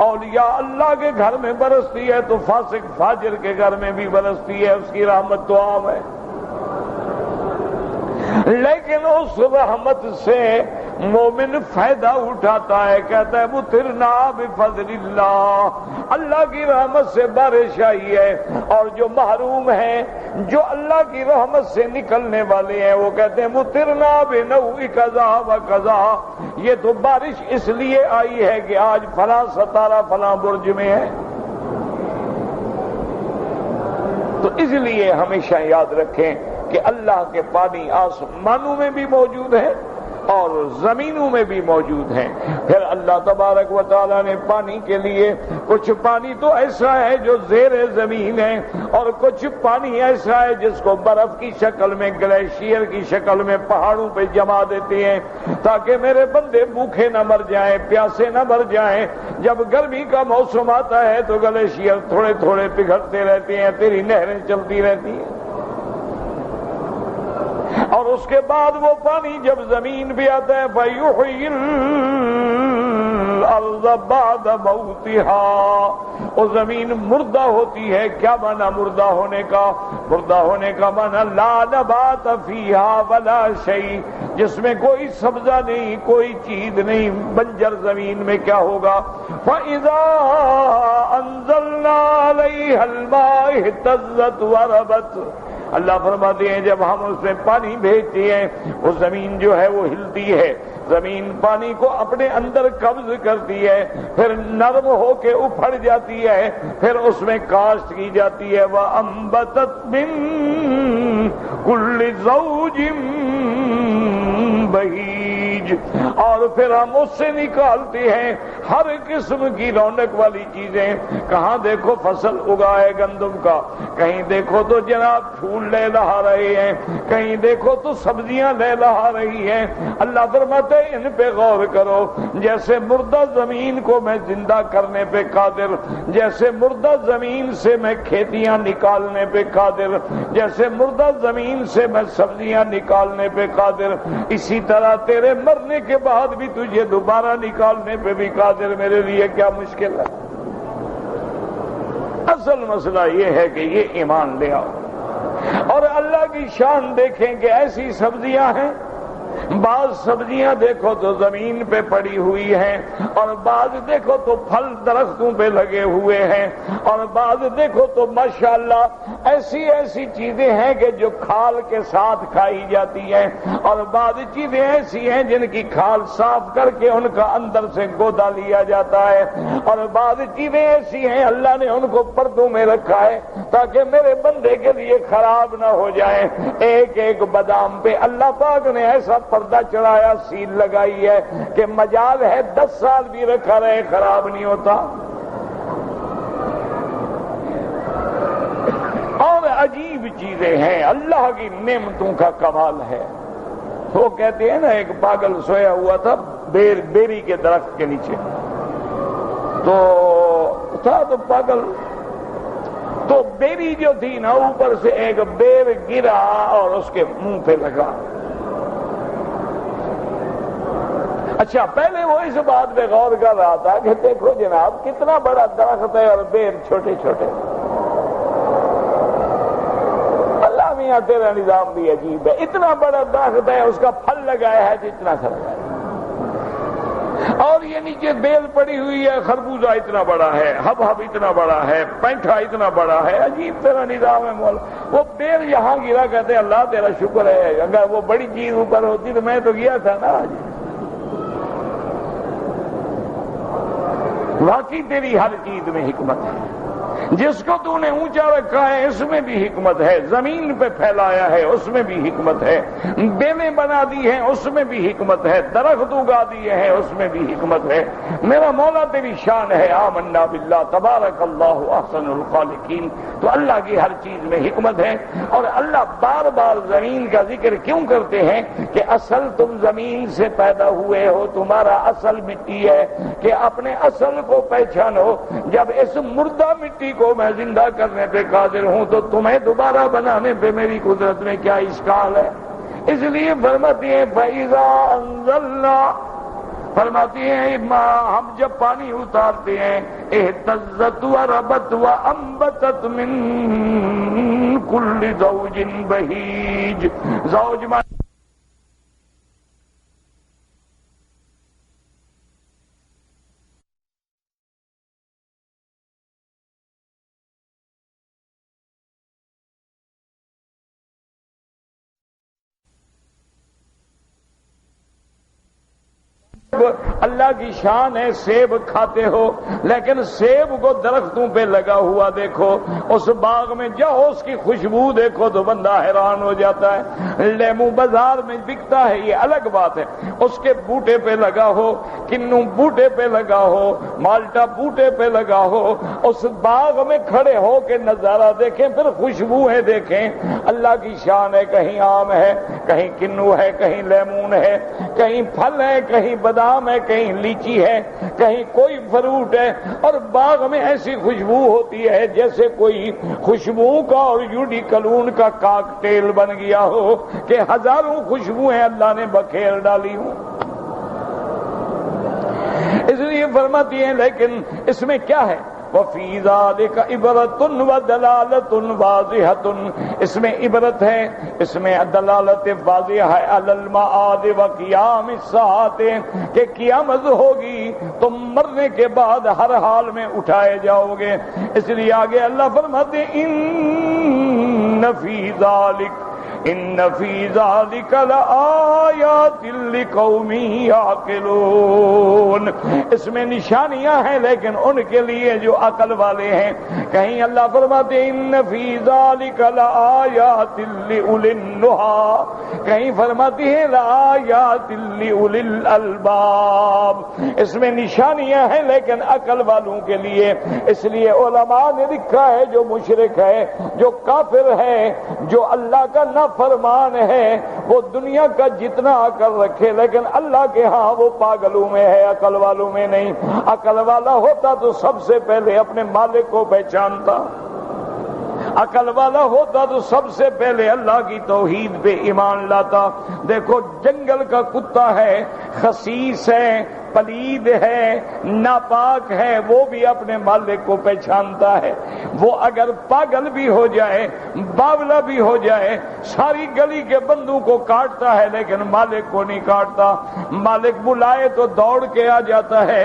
اولیاء اللہ کے گھر میں برستی ہے تو فاسق فاجر کے گھر میں بھی برستی ہے، اس کی رحمت تو عام ہے۔ لیکن اس رحمت سے مومن فائدہ اٹھاتا ہے، کہتا ہے مطرنا بفضل اللہ، اللہ کی رحمت سے بارش آئی ہے، اور جو محروم ہیں، جو اللہ کی رحمت سے نکلنے والے ہیں، وہ کہتے ہیں مطرنا بنوء کذا و کذا، یہ تو بارش اس لیے آئی ہے کہ آج فلاں ستارہ فلاں برج میں ہے۔ تو اس لیے ہمیشہ یاد رکھیں کہ اللہ کے پانی آسمانوں میں بھی موجود ہے اور زمینوں میں بھی موجود ہیں۔ پھر اللہ تبارک و تعالیٰ نے پانی کے لیے کچھ پانی تو ایسا ہے جو زیر زمین ہے، اور کچھ پانی ایسا ہے جس کو برف کی شکل میں، گلیشیئر کی شکل میں پہاڑوں پہ جما دیتے ہیں تاکہ میرے بندے بھوکے نہ مر جائیں، پیاسے نہ مر جائیں۔ جب گرمی کا موسم آتا ہے تو گلیشیئر تھوڑے تھوڑے پگھلتے رہتے ہیں، تیری نہریں چلتی رہتی ہیں، اور اس کے بعد وہ پانی جب زمین پہ آتا ہے فَيُحْيِي الْأَرْضَ بَعْدَ مَوْتِهَا، وہ زمین مردہ ہوتی ہے۔ کیا معنی مردہ ہونے کا؟ مردہ ہونے کا معنی لا نبات فیہا ولا شیء، جس میں کوئی سبزہ نہیں، کوئی چیز نہیں، بنجر زمین میں کیا ہوگا؟ فَإِذَا أَنزَلْنَا عَلَيْهَا الْمَاءَ اهْتَزَّتْ وَرَبَتْ، اللہ فرماتے ہیں جب ہم اس میں پانی بھیجتے ہیں وہ زمین جو ہے وہ ہلتی ہے، زمین پانی کو اپنے اندر قبض کرتی ہے، پھر نرم ہو کے اپھڑ جاتی ہے، پھر اس میں کاشت کی جاتی ہے، وَأَنبَتَتْ مِن كُلِّ زَوْجٍ بہیج، اور پھر ہم اس سے نکالتے ہیں ہر قسم کی رونق والی چیزیں۔ کہاں دیکھو فصل اگا ہے گندم کا، کہیں دیکھو تو جناب پھول لے لہا رہے ہیں، کہیں دیکھو تو سبزیاں لے لہا رہی ہیں۔ اللہ فرماتے ہیں ان پہ غور کرو، جیسے مردہ زمین کو میں زندہ کرنے پہ قادر، جیسے مردہ زمین سے میں کھیتیاں نکالنے پہ قادر، جیسے مردہ زمین سے میں سبزیاں نکالنے پہ قادر، اسی طرح تیرے مرنے کے بعد بھی تجھے دوبارہ نکالنے پہ بھی قادر۔ میرے لیے کیا مشکل ہے؟ اصل مسئلہ یہ ہے کہ یہ ایمان لے آؤ، اور اللہ کی شان دیکھیں کہ ایسی سبزیاں ہیں، بعض سبزیاں دیکھو تو زمین پہ پڑی ہوئی ہیں، اور بعض دیکھو تو پھل درختوں پہ لگے ہوئے ہیں، اور بعض دیکھو تو ماشاءاللہ ایسی ایسی چیزیں ہیں کہ جو کھال کے ساتھ کھائی جاتی ہیں، اور بعض چیزیں ایسی ہیں جن کی کھال صاف کر کے ان کا اندر سے گودا لیا جاتا ہے، اور بعض چیزیں ایسی ہیں اللہ نے ان کو پردوں میں رکھا ہے تاکہ میرے بندے کے لیے خراب نہ ہو جائیں۔ ایک ایک بادام پہ اللہ پاک نے ایسا پردہ چڑھایا، سیل لگائی ہے کہ مجال ہے 10 سال بھی رکھا رہے خراب نہیں ہوتا۔ اور عجیب چیزیں ہیں، اللہ کی نعمتوں کا کمال ہے۔ وہ کہتے ہیں نا ایک پاگل سویا ہوا تھا بیری کے درخت کے نیچے، تو تھا تو پاگل، تو بیری جو تھی نا اوپر سے ایک بیر گرا اور اس کے منہ پہ لگا۔ اچھا پہلے وہ اس بات پہ غور کر رہا تھا کہ دیکھو جناب کتنا بڑا درخت ہے اور بیر چھوٹے چھوٹے، اللہ میاں تیرا نظام بھی عجیب ہے، اتنا بڑا درخت ہے اس کا پھل لگایا ہے تو اتنا سا لگایا، اور یہ نیچے بیل پڑی ہوئی ہے، خربوزہ اتنا بڑا ہے، ہب اتنا بڑا ہے، پینٹھا اتنا بڑا ہے، عجیب تیرا نظام ہے مولا۔ وہ بیل یہاں گرا، کہتے اللہ تیرا شکر ہے، اگر وہ بڑی چیز اوپر ہوتی تو میں تو گیا تھا نا آج۔ واقعی تیری ہر چیز میں حکمت ہے، جس کو تو نے اونچا رکھا ہے اس میں بھی حکمت ہے، زمین پہ پھیلایا ہے اس میں بھی حکمت ہے، بیلیں بنا دی ہیں اس میں بھی حکمت ہے، درخت اگا دیے ہیں اس میں بھی حکمت ہے۔ میرا مولا تیری شان ہے، آمنا باللہ تبارک اللہ احسن الخالقین۔ تو اللہ کی ہر چیز میں حکمت ہے۔ اور اللہ بار بار زمین کا ذکر کیوں کرتے ہیں کہ اصل تم زمین سے پیدا ہوئے ہو، تمہارا اصل مٹی ہے، کہ اپنے اصل کو پہچانو۔ جب اس مردہ مٹی کو میں زندہ کرنے پہ قادر ہوں تو تمہیں دوبارہ بنانے پہ میری قدرت میں کیا اشکال ہے؟ اس لیے فرماتی ہیں فَإِذَا أَنزَلْنَا، فرماتی ہیں ہم جب پانی اتارتے ہیں اهتزت وربت وانبتت من كل زوج بهيج۔ زوج اللہ کی شان ہے، سیب کھاتے ہو لیکن سیب کو درختوں پہ لگا ہوا دیکھو، اس باغ میں جاؤ اس کی خوشبو دیکھو تو بندہ حیران ہو جاتا ہے۔ لیمو بازار میں بکتا ہے یہ الگ بات ہے، اس کے بوٹے پہ لگا ہو، کنو بوٹے پہ لگا ہو، مالٹا بوٹے پہ لگا ہو، اس باغ میں کھڑے ہو کے نظارہ دیکھیں، پھر خوشبوئیں دیکھیں۔ اللہ کی شان ہے، کہیں آم ہے، کہیں کنو ہے، کہیں لیمون ہے، کہیں پھل ہے، کہیں بادام ہے، کہیں لیچی ہے، کہیں کوئی فروٹ ہے، اور باغ میں ایسی خوشبو ہوتی ہے جیسے کوئی خوشبو کا اور یوڈی کلون کا کاکٹیل بن گیا ہو کہ ہزاروں خوشبوئیں اللہ نے بکھیر ڈالی ہوں۔ اس لیے فرماتی ہیں لیکن اس میں کیا ہے؟ وَفِي ذَلِكَ عِبْرَةٌ وَدَلَالَةٌ وَاضِحَةٌ، اس میں عبرت ہے، اس میں دلالت واضح ہے، عَلَى الْمَعَادِ وَقِيَامِ السَّاعَةِ، کہ قیامت ہوگی، تم مرنے کے بعد ہر حال میں اٹھائے جاؤ گے۔ اس لیے آگے اللہ فرماتے ہیں إِنَّ فِي ذَلِكَ لَآيَاتٍ لِقَوْمٍ يَعْقِلُونَ، اس میں نشانیاں ہیں لیکن ان کے لیے جو عقل والے ہیں۔ کہیں اللہ فرماتے ہیں إِنَّ فِي ذَلِكَ لَآيَاتٍ لِأُولِي النُّهَىٰ، کہیں فرماتی ہیں لَآيَاتٍ لِأُولِي الْأَلْبَابِ، اس میں نشانیاں ہیں لیکن عقل والوں کے لیے۔ اس لیے علماء نے لکھا ہے جو مشرک ہے، جو کافر ہے، جو اللہ کا فرمان ہے، وہ دنیا کا جتنا عقل رکھے لیکن اللہ کے ہاں وہ پاگلوں میں ہے، عقل والوں میں نہیں۔ عقل والا ہوتا تو سب سے پہلے اپنے مالک کو پہچانتا، عقل والا ہوتا تو سب سے پہلے اللہ کی توحید پہ ایمان لاتا۔ دیکھو جنگل کا کتا ہے، خسیس ہے، پلید ہے، ناپاک ہے، وہ بھی اپنے مالک کو پہچانتا ہے۔ وہ اگر پاگل بھی ہو جائے، باولا بھی ہو جائے، ساری گلی کے بندوں کو کاٹتا ہے لیکن مالک کو نہیں کاٹتا۔ مالک بلائے تو دوڑ کے آ جاتا ہے،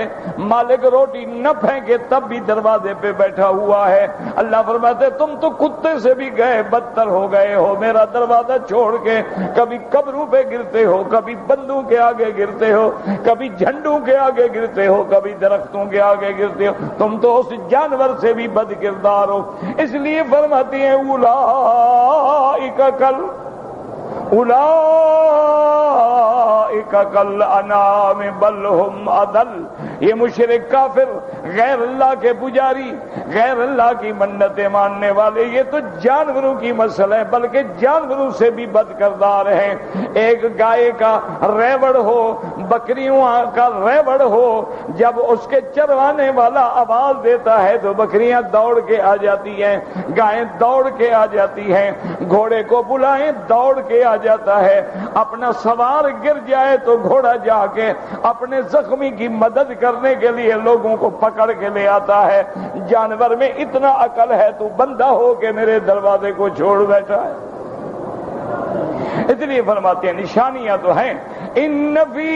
مالک روٹی نہ پھینکے تب بھی دروازے پہ بیٹھا ہوا ہے۔ اللہ فرماتے تم تو کتے سے بھی گئے بدتر ہو گئے ہو، میرا دروازہ چھوڑ کے کبھی قبروں پہ گرتے ہو، کبھی بندوں کے آگے گرتے ہو، کبھی جھنڈوں کے آگے گرتے ہو، کبھی درختوں کے آگے گرتے ہو، تم تو اس جانور سے بھی بد کردار ہو۔ اس لیے فرماتی ہیں اولئک کالانعام بل ہم اضل، یہ مشرک کافر، غیر اللہ کے پجاری، غیر اللہ کی منتیں ماننے والے، یہ تو جانوروں کی مسل ہے، بلکہ جانوروں سے بھی بد کردار ہیں۔ ایک گائے کا ریوڑ ہو، بکریوں کا ریوڑ ہو، جب اس کے چروانے والا آواز دیتا ہے تو بکریاں دوڑ کے آ جاتی ہیں، گائیں دوڑ کے آ جاتی ہیں، گھوڑے کو بلائیں دوڑ کے آ جاتا ہے، اپنا سوار گر جائے تو گھوڑا جا کے اپنے زخمی کی مدد کرنے کے لیے لوگوں کو پکڑ کے لے آتا ہے۔ جانور میں اتنا عقل ہے، تو بندہ ہو کے میرے دروازے کو چھوڑ بیٹھا ہے۔ اس لیے فرماتے ہیں نشانیاں تو ہیں، ان فی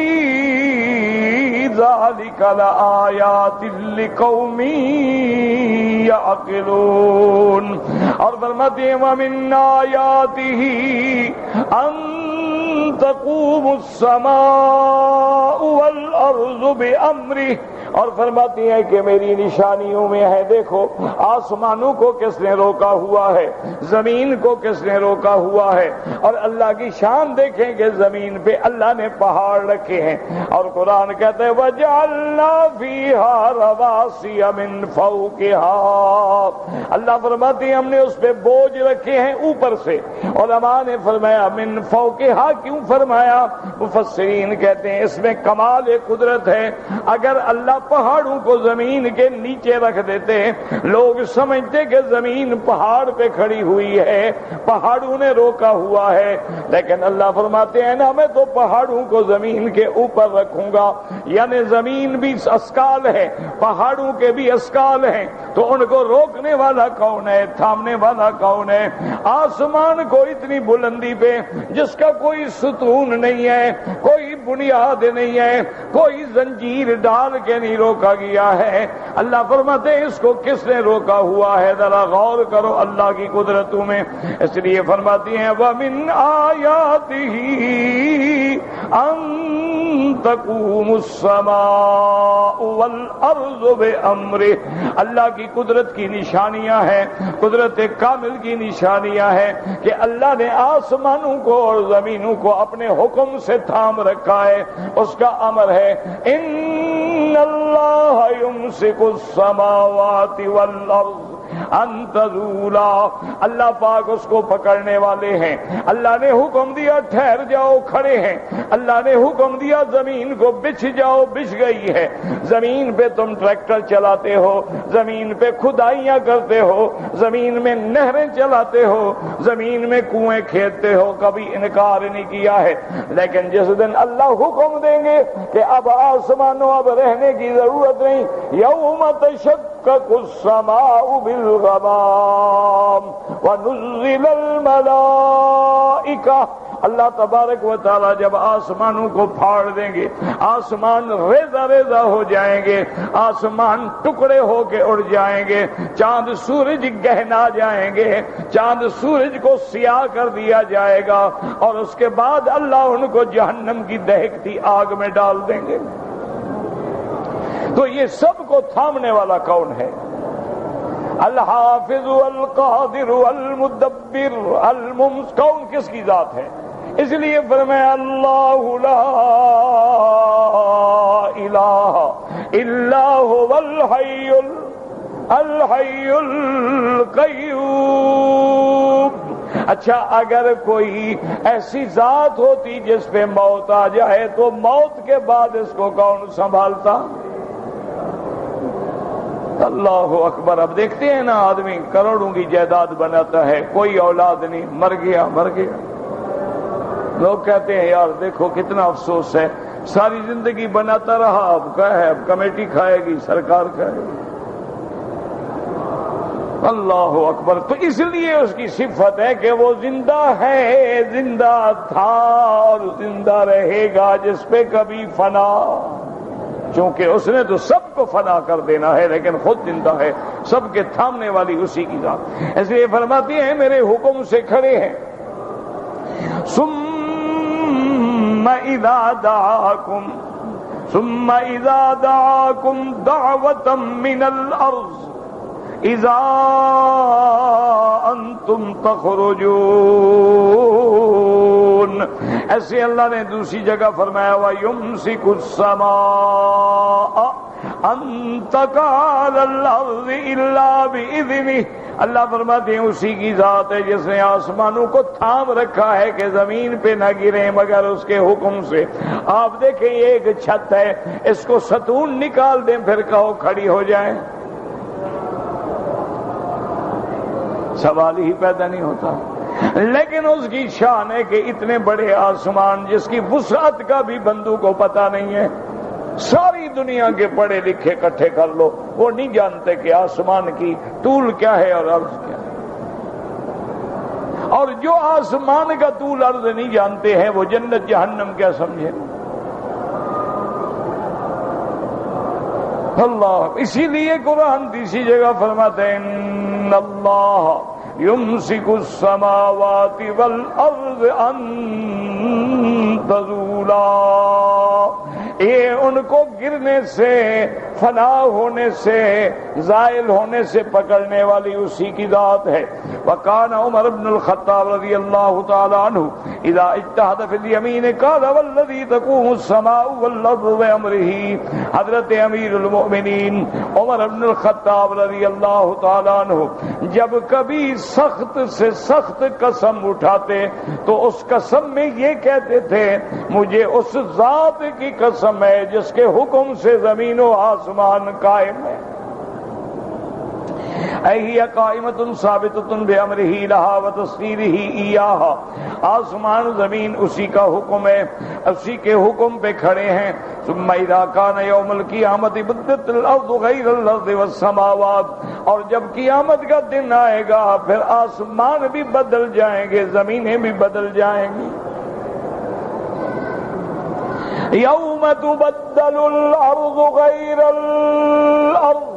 ذالک لآیات لقوم یعقلون، اور فرماتے ہیں ومن آیاتہ ان تقوم السماء والارض بامرہ اور فرماتی ہیں کہ میری نشانیوں میں ہے، دیکھو آسمانوں کو کس نے روکا ہوا ہے، زمین کو کس نے روکا ہوا ہے، اور اللہ کی شان دیکھیں کہ زمین پہ اللہ نے پہاڑ رکھے ہیں، اور قرآن کہتے ہیں وَجَعَلْنَا فِيهَا رَوَاسِيَ مِن فَوْقِهَا، اللہ فرماتے ہیں ہم نے اس پہ بوجھ رکھے ہیں اوپر سے، علماء نے فرمایا من فوقہا کیوں فرمایا؟ مفسرین کہتے ہیں اس میں کمال قدرت ہے، اگر اللہ پہاڑوں کو زمین کے نیچے رکھ دیتے لوگ سمجھتے کہ زمین پہاڑ پہ کھڑی ہوئی ہے، پہاڑوں نے روکا ہوا ہے، لیکن اللہ فرماتے ہیں نا میں تو پہاڑوں کو زمین کے اوپر رکھوں گا، یعنی زمین بھی اسکال ہے، پہاڑوں کے بھی اسکال ہیں، تو ان کو روکنے والا کون ہے، تھامنے والا کون ہے؟ آسمان کو اتنی بلندی پہ جس کا کوئی ستون نہیں ہے، کوئی بنیاد نہیں ہے، کوئی زنجیر ڈال کے نہیں روکا گیا ہے، اللہ فرماتے ہیں اس کو کس نے روکا ہوا ہے؟ ذرا غور کرو اللہ کی قدرتوں میں، اس لیے فرماتی ہیں وَمِنْ آيَاتِهِ أَن تَقُومُ السَّمَاءُ وَالْأَرْضُ بِأَمْرِهِ، اللہ کی قدرت کی نشانیاں ہیں، قدرت کامل کی نشانیاں ہیں کہ اللہ نے آسمانوں کو اور زمینوں کو اپنے حکم سے تھام رکھا ہے، اس کا امر ہے ان اللہ یمسک السماوات والارض ان تزولا، اللہ پاک اس کو پکڑنے والے ہیں، اللہ نے حکم دیا ٹھہر جاؤ کھڑے ہیں، اللہ نے حکم دیا زمین کو بچھ جاؤ بچھ گئی ہے، زمین پہ تم ٹریکٹر چلاتے ہو، زمین پہ کھدائیاں کرتے ہو، زمین میں نہریں چلاتے ہو، زمین میں کنویں کھیدتے ہو، کبھی انکار نہیں کیا ہے، لیکن جس دن اللہ حکم دیں گے کہ اب آسمانوں اب رہنے کی ضرورت نہیں، یوم تشقق السماء بالغمام ونزل الملائکہ، اللہ تبارک و تعالی جب آسمانوں کو پھاڑ دیں گے، آسمان ریزہ ریزہ ہو جائیں گے، آسمان ٹکڑے ہو کے اڑ جائیں گے، چاند سورج گہنا جائیں گے، چاند سورج کو سیاہ کر دیا جائے گا، اور اس کے بعد اللہ ان کو جہنم کی دہکتی آگ میں ڈال دیں گے۔ تو یہ سب کو تھامنے والا کون ہے؟ الحافظ القادر المدبر الممسک، کون کس کی ذات ہے؟ اس لیے فرمایا اللہ لا الہ الا هو الحی القیوم۔ اچھا اگر کوئی ایسی ذات ہوتی جس پہ موت آ جائے تو موت کے بعد اس کو کون سنبھالتا؟ اللہ اکبر۔ اب دیکھتے ہیں نا آدمی کروڑوں کی جائیداد بناتا ہے، کوئی اولاد نہیں، مر گیا مر گیا، لوگ کہتے ہیں یار دیکھو کتنا افسوس ہے، ساری زندگی بناتا رہا، اب کیا ہے، اب کمیٹی کھائے گی، سرکار کھائے گی۔ اللہ اکبر۔ تو اس لیے اس کی صفت ہے کہ وہ زندہ ہے، زندہ تھا اور زندہ رہے گا، جس پہ کبھی فنا، چونکہ اس نے تو سب کو فنا کر دینا ہے لیکن خود زندہ ہے، سب کے تھامنے والی اسی کی ذات۔ اس لیے فرماتی ہیں میرے حکم سے کھڑے ہیں۔ ثم اذا دعاكم دعوة من الارض اذا انتم تخرجون، ایسے اللہ نے دوسری جگہ فرمایا وَيُمْسِكُ السَّمَاءَ أَن تَقَعَ عَلَى الْأَرْضِ إِلَّا بِإِذْنِهِ، اللہ فرماتے ہیں اسی کی ذات ہے جس نے آسمانوں کو تھام رکھا ہے کہ زمین پہ نہ گریں مگر اس کے حکم سے۔ آپ دیکھیں یہ ایک چھت ہے، اس کو ستون نکال دیں پھر کہو کھڑی ہو جائیں، سوال ہی پیدا نہیں ہوتا۔ لیکن اس کی شان ہے کہ اتنے بڑے آسمان جس کی وسعت کا بھی بندوں کو پتہ نہیں ہے، ساری دنیا کے پڑھے لکھے اکٹھے کر لو، وہ نہیں جانتے کہ آسمان کی طول کیا ہے اور عرض کیا ہے، اور جو آسمان کا طول عرض نہیں جانتے ہیں وہ جنت جہنم کیا سمجھے۔ اللہ، اسی لیے قرآن تیسری جگہ فرماتے ہیں ان اللہ یمسک السماوات والارض ان تزولا، یہ ان کو گرنے سے فنا ہونے سے زائل ہونے سے پکڑنے والی اسی کی ذات ہے. وکان عمر بن الخطاب رضی اللہ تعالی عنہ اذا اجتہد فی الیمین قال والذی تقوم السماء والارض بامرہ. حضرت امیر المؤمنین عمر بن الخطاب رضی اللہ تعالی عنہ جب کبھی سخت سے سخت قسم اٹھاتے تو اس قسم میں یہ کہتے تھے مجھے اس ذات کی قسم ہے جس کے حکم سے زمین و آسمان قائم ہے. اہی قائمۃ ثابتۃ بامرہ لہا وتسخیرہ ایہا. آسمان زمین اسی کا حکم ہے, اسی کے حکم پہ کھڑے ہیں. ثم اذا کان یوم القیامۃ بدت الارض غیر الارض والسماوات. اور جب قیامت کا دن آئے گا پھر آسمان بھی بدل جائیں گے, زمینیں بھی بدل جائیں گی. یوم تبدل الارض غیر الارض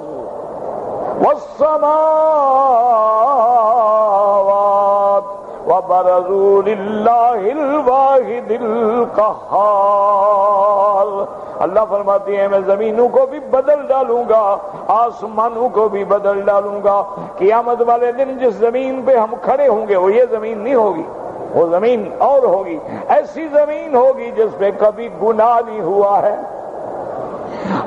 والسماوات وبرزوا للہ الواحد القہار. اللہ فرماتی ہے میں زمینوں کو بھی بدل ڈالوں گا, آسمانوں کو بھی بدل ڈالوں گا. قیامت والے دن جس زمین پہ ہم کھڑے ہوں گے وہ یہ زمین نہیں ہوگی, وہ زمین اور ہوگی. ایسی زمین ہوگی جس پہ کبھی گناہ نہیں ہوا ہے.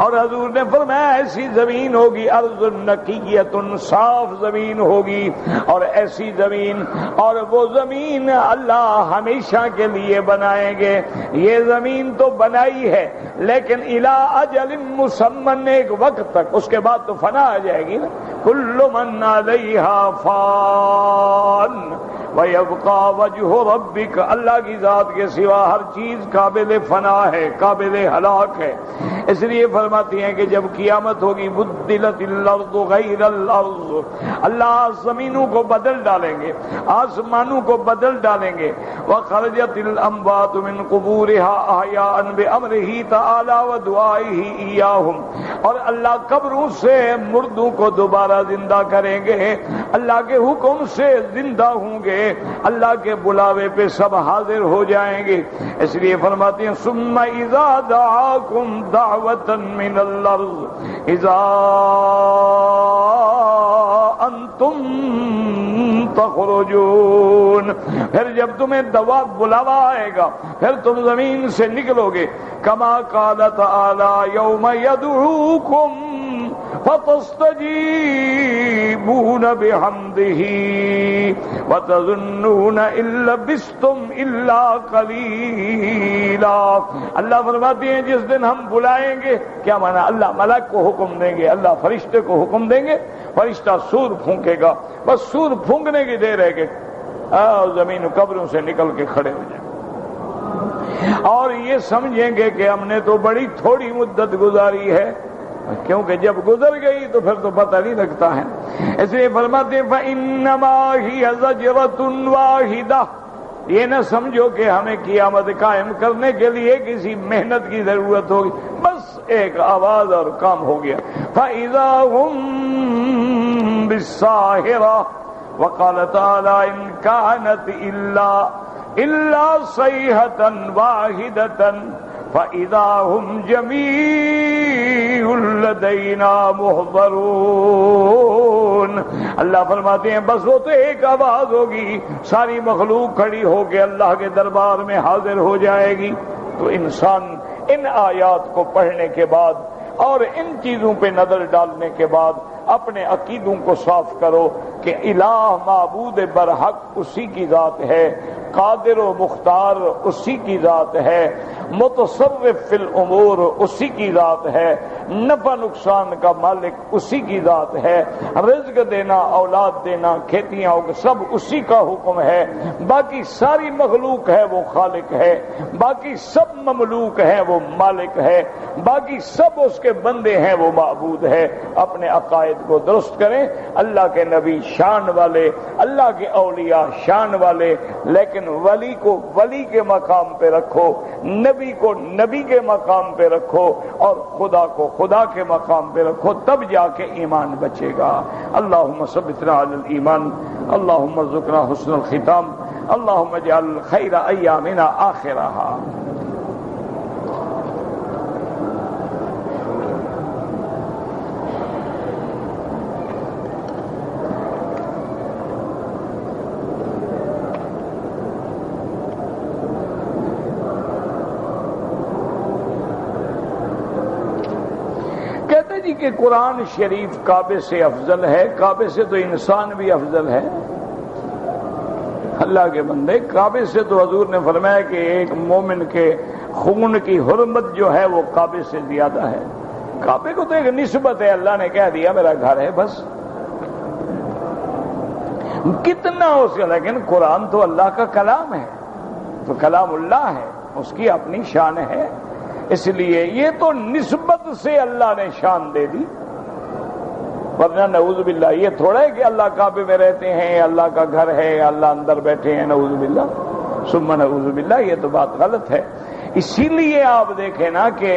اور حضور نے فرمایا ایسی زمین ہوگی ارض نقیۃ, صاف زمین ہوگی. اور ایسی زمین, اور وہ زمین اللہ ہمیشہ کے لیے بنائیں گے. یہ زمین تو بنائی ہے لیکن الی اجل مسمى, ایک وقت تک, اس کے بعد تو فنا آ جائے گی نا. کل من علیہا فان وَيَبْقَى وَجْهُ رَبِّكَ. اللہ کی ذات کے سوا ہر چیز قابل فنا ہے, قابل ہلاک ہے. اس لیے فرماتی ہیں کہ جب قیامت ہوگی بدلت الارض غیر الارض, اللہ زمینوں کو بدل ڈالیں گے, آسمانوں کو بدل ڈالیں گے. وَخَرَجَتِ الْأَنْبَاتُ مِنْ قُبُورِهَا أَحْيَاءً بِأَمْرِهِ تَعَالَى وَدُعَائِهِ إِيَّاهُمْ. اور اللہ قبروں سے مردوں کو دوبارہ زندہ کریں گے, اللہ کے حکم سے زندہ ہوں گے, اللہ کے بلاوے پہ سب حاضر ہو جائیں گے. اس لیے فرماتے ہیں ثم اذا دعاکم دعوة من الارض اذا انتم تخرجون. پھر جب تمہیں بلاوا آئے گا پھر تم زمین سے نکلو گے. کما قال تعالی یوم یدعوکم فَتَسْتَجِيبُونَ بِحَمْدِهِ وَتَظُنُّونَ إِن لَّبِثْتُمْ إِلَّا قَلِيلًا. اللہ فرماتے ہیں جس دن ہم بلائیں گے, کیا مانا, اللہ ملک کو حکم دیں گے, اللہ فرشتے کو حکم دیں گے, فرشتہ سور پھونکے گا, بس سور پھونکنے کی دیر ہے کہ زمین قبروں سے نکل کے کھڑے ہو جائیں اور یہ سمجھیں گے کہ ہم نے تو بڑی تھوڑی مدت گزاری ہے, کیونکہ جب گزر گئی تو پھر تو پتہ نہیں لگتا ہے. اس لیے فرماتے ہیں فَإِنَّمَا هِيَ زَجْرَةٌ وَاحِدَةٌ. یہ نہ سمجھو کہ ہمیں قیامت قائم کرنے کے لیے کسی محنت کی ضرورت ہوگی, بس ایک آواز اور کام ہو گیا. فَإِذَا هُمْ بِالسَّاهِرَةِ وَقَالَ تَعَالَى إِنْ كَانَتْ إِلَّا صَيْحَةً وَاحِدَةً فَإِذَا هُمْ جَمِيعٌ لَدَيْنَا مُحْضَرُونَ. اللہ فرماتے ہیں بس وہ تو ایک آواز ہوگی, ساری مخلوق کھڑی ہو کے اللہ کے دربار میں حاضر ہو جائے گی. تو انسان ان آیات کو پڑھنے کے بعد اور ان چیزوں پہ نظر ڈالنے کے بعد اپنے عقیدوں کو صاف کرو کہ الہ معبود برحق اسی کی ذات ہے, قادر و مختار اسی کی ذات ہے, متصرف فی الامور اسی کی ذات ہے, نفع نقصان کا مالک اسی کی ذات ہے, رزق دینا, اولاد دینا, کھیتیاں سب اسی کا حکم ہے. باقی ساری مخلوق ہے وہ خالق ہے, باقی سب مملوک ہے وہ مالک ہے, باقی سب اس کے بندے ہیں وہ معبود ہے. اپنے عقائد کو درست کریں. اللہ کے نبی شان والے, اللہ کے اولیاء شان والے, لیکن ولی کو ولی کے مقام پہ رکھو, نبی کو نبی کے مقام پہ رکھو, اور خدا کو خدا کے مقام پہ رکھو, تب جا کے ایمان بچے گا. اللہم ثبتنا علی الایمان, اللہم ارزقنا حسن الختام, اللہم اجعل خیر ایامنا آخرها. کہ قرآن شریف کعبے سے افضل ہے، کعبے سے تو انسان بھی افضل ہے۔ اللہ کے بندے، کعبے سے تو حضور نے فرمایا کہ ایک مومن کے خون کی حرمت جو ہے وہ کعبے سے زیادہ ہے۔ کعبے کو تو ایک نسبت ہے، اللہ نے کہہ دیا میرا گھر ہے بس، کتنا اس کا، لیکن قرآن تو اللہ کا کلام ہے، تو کلام اللہ ہے، اس کی اپنی شان ہے، اس لیے یہ تو نسبت سے اللہ نے شان دے دی، ورنہ نعوذ باللہ یہ تھوڑا ہے کہ اللہ کعبے میں رہتے ہیں، اللہ کا گھر ہے، اللہ اندر بیٹھے ہیں، نعوذ باللہ ثم نعوذ باللہ، یہ تو بات غلط ہے۔ اسی لیے آپ دیکھیں نا کہ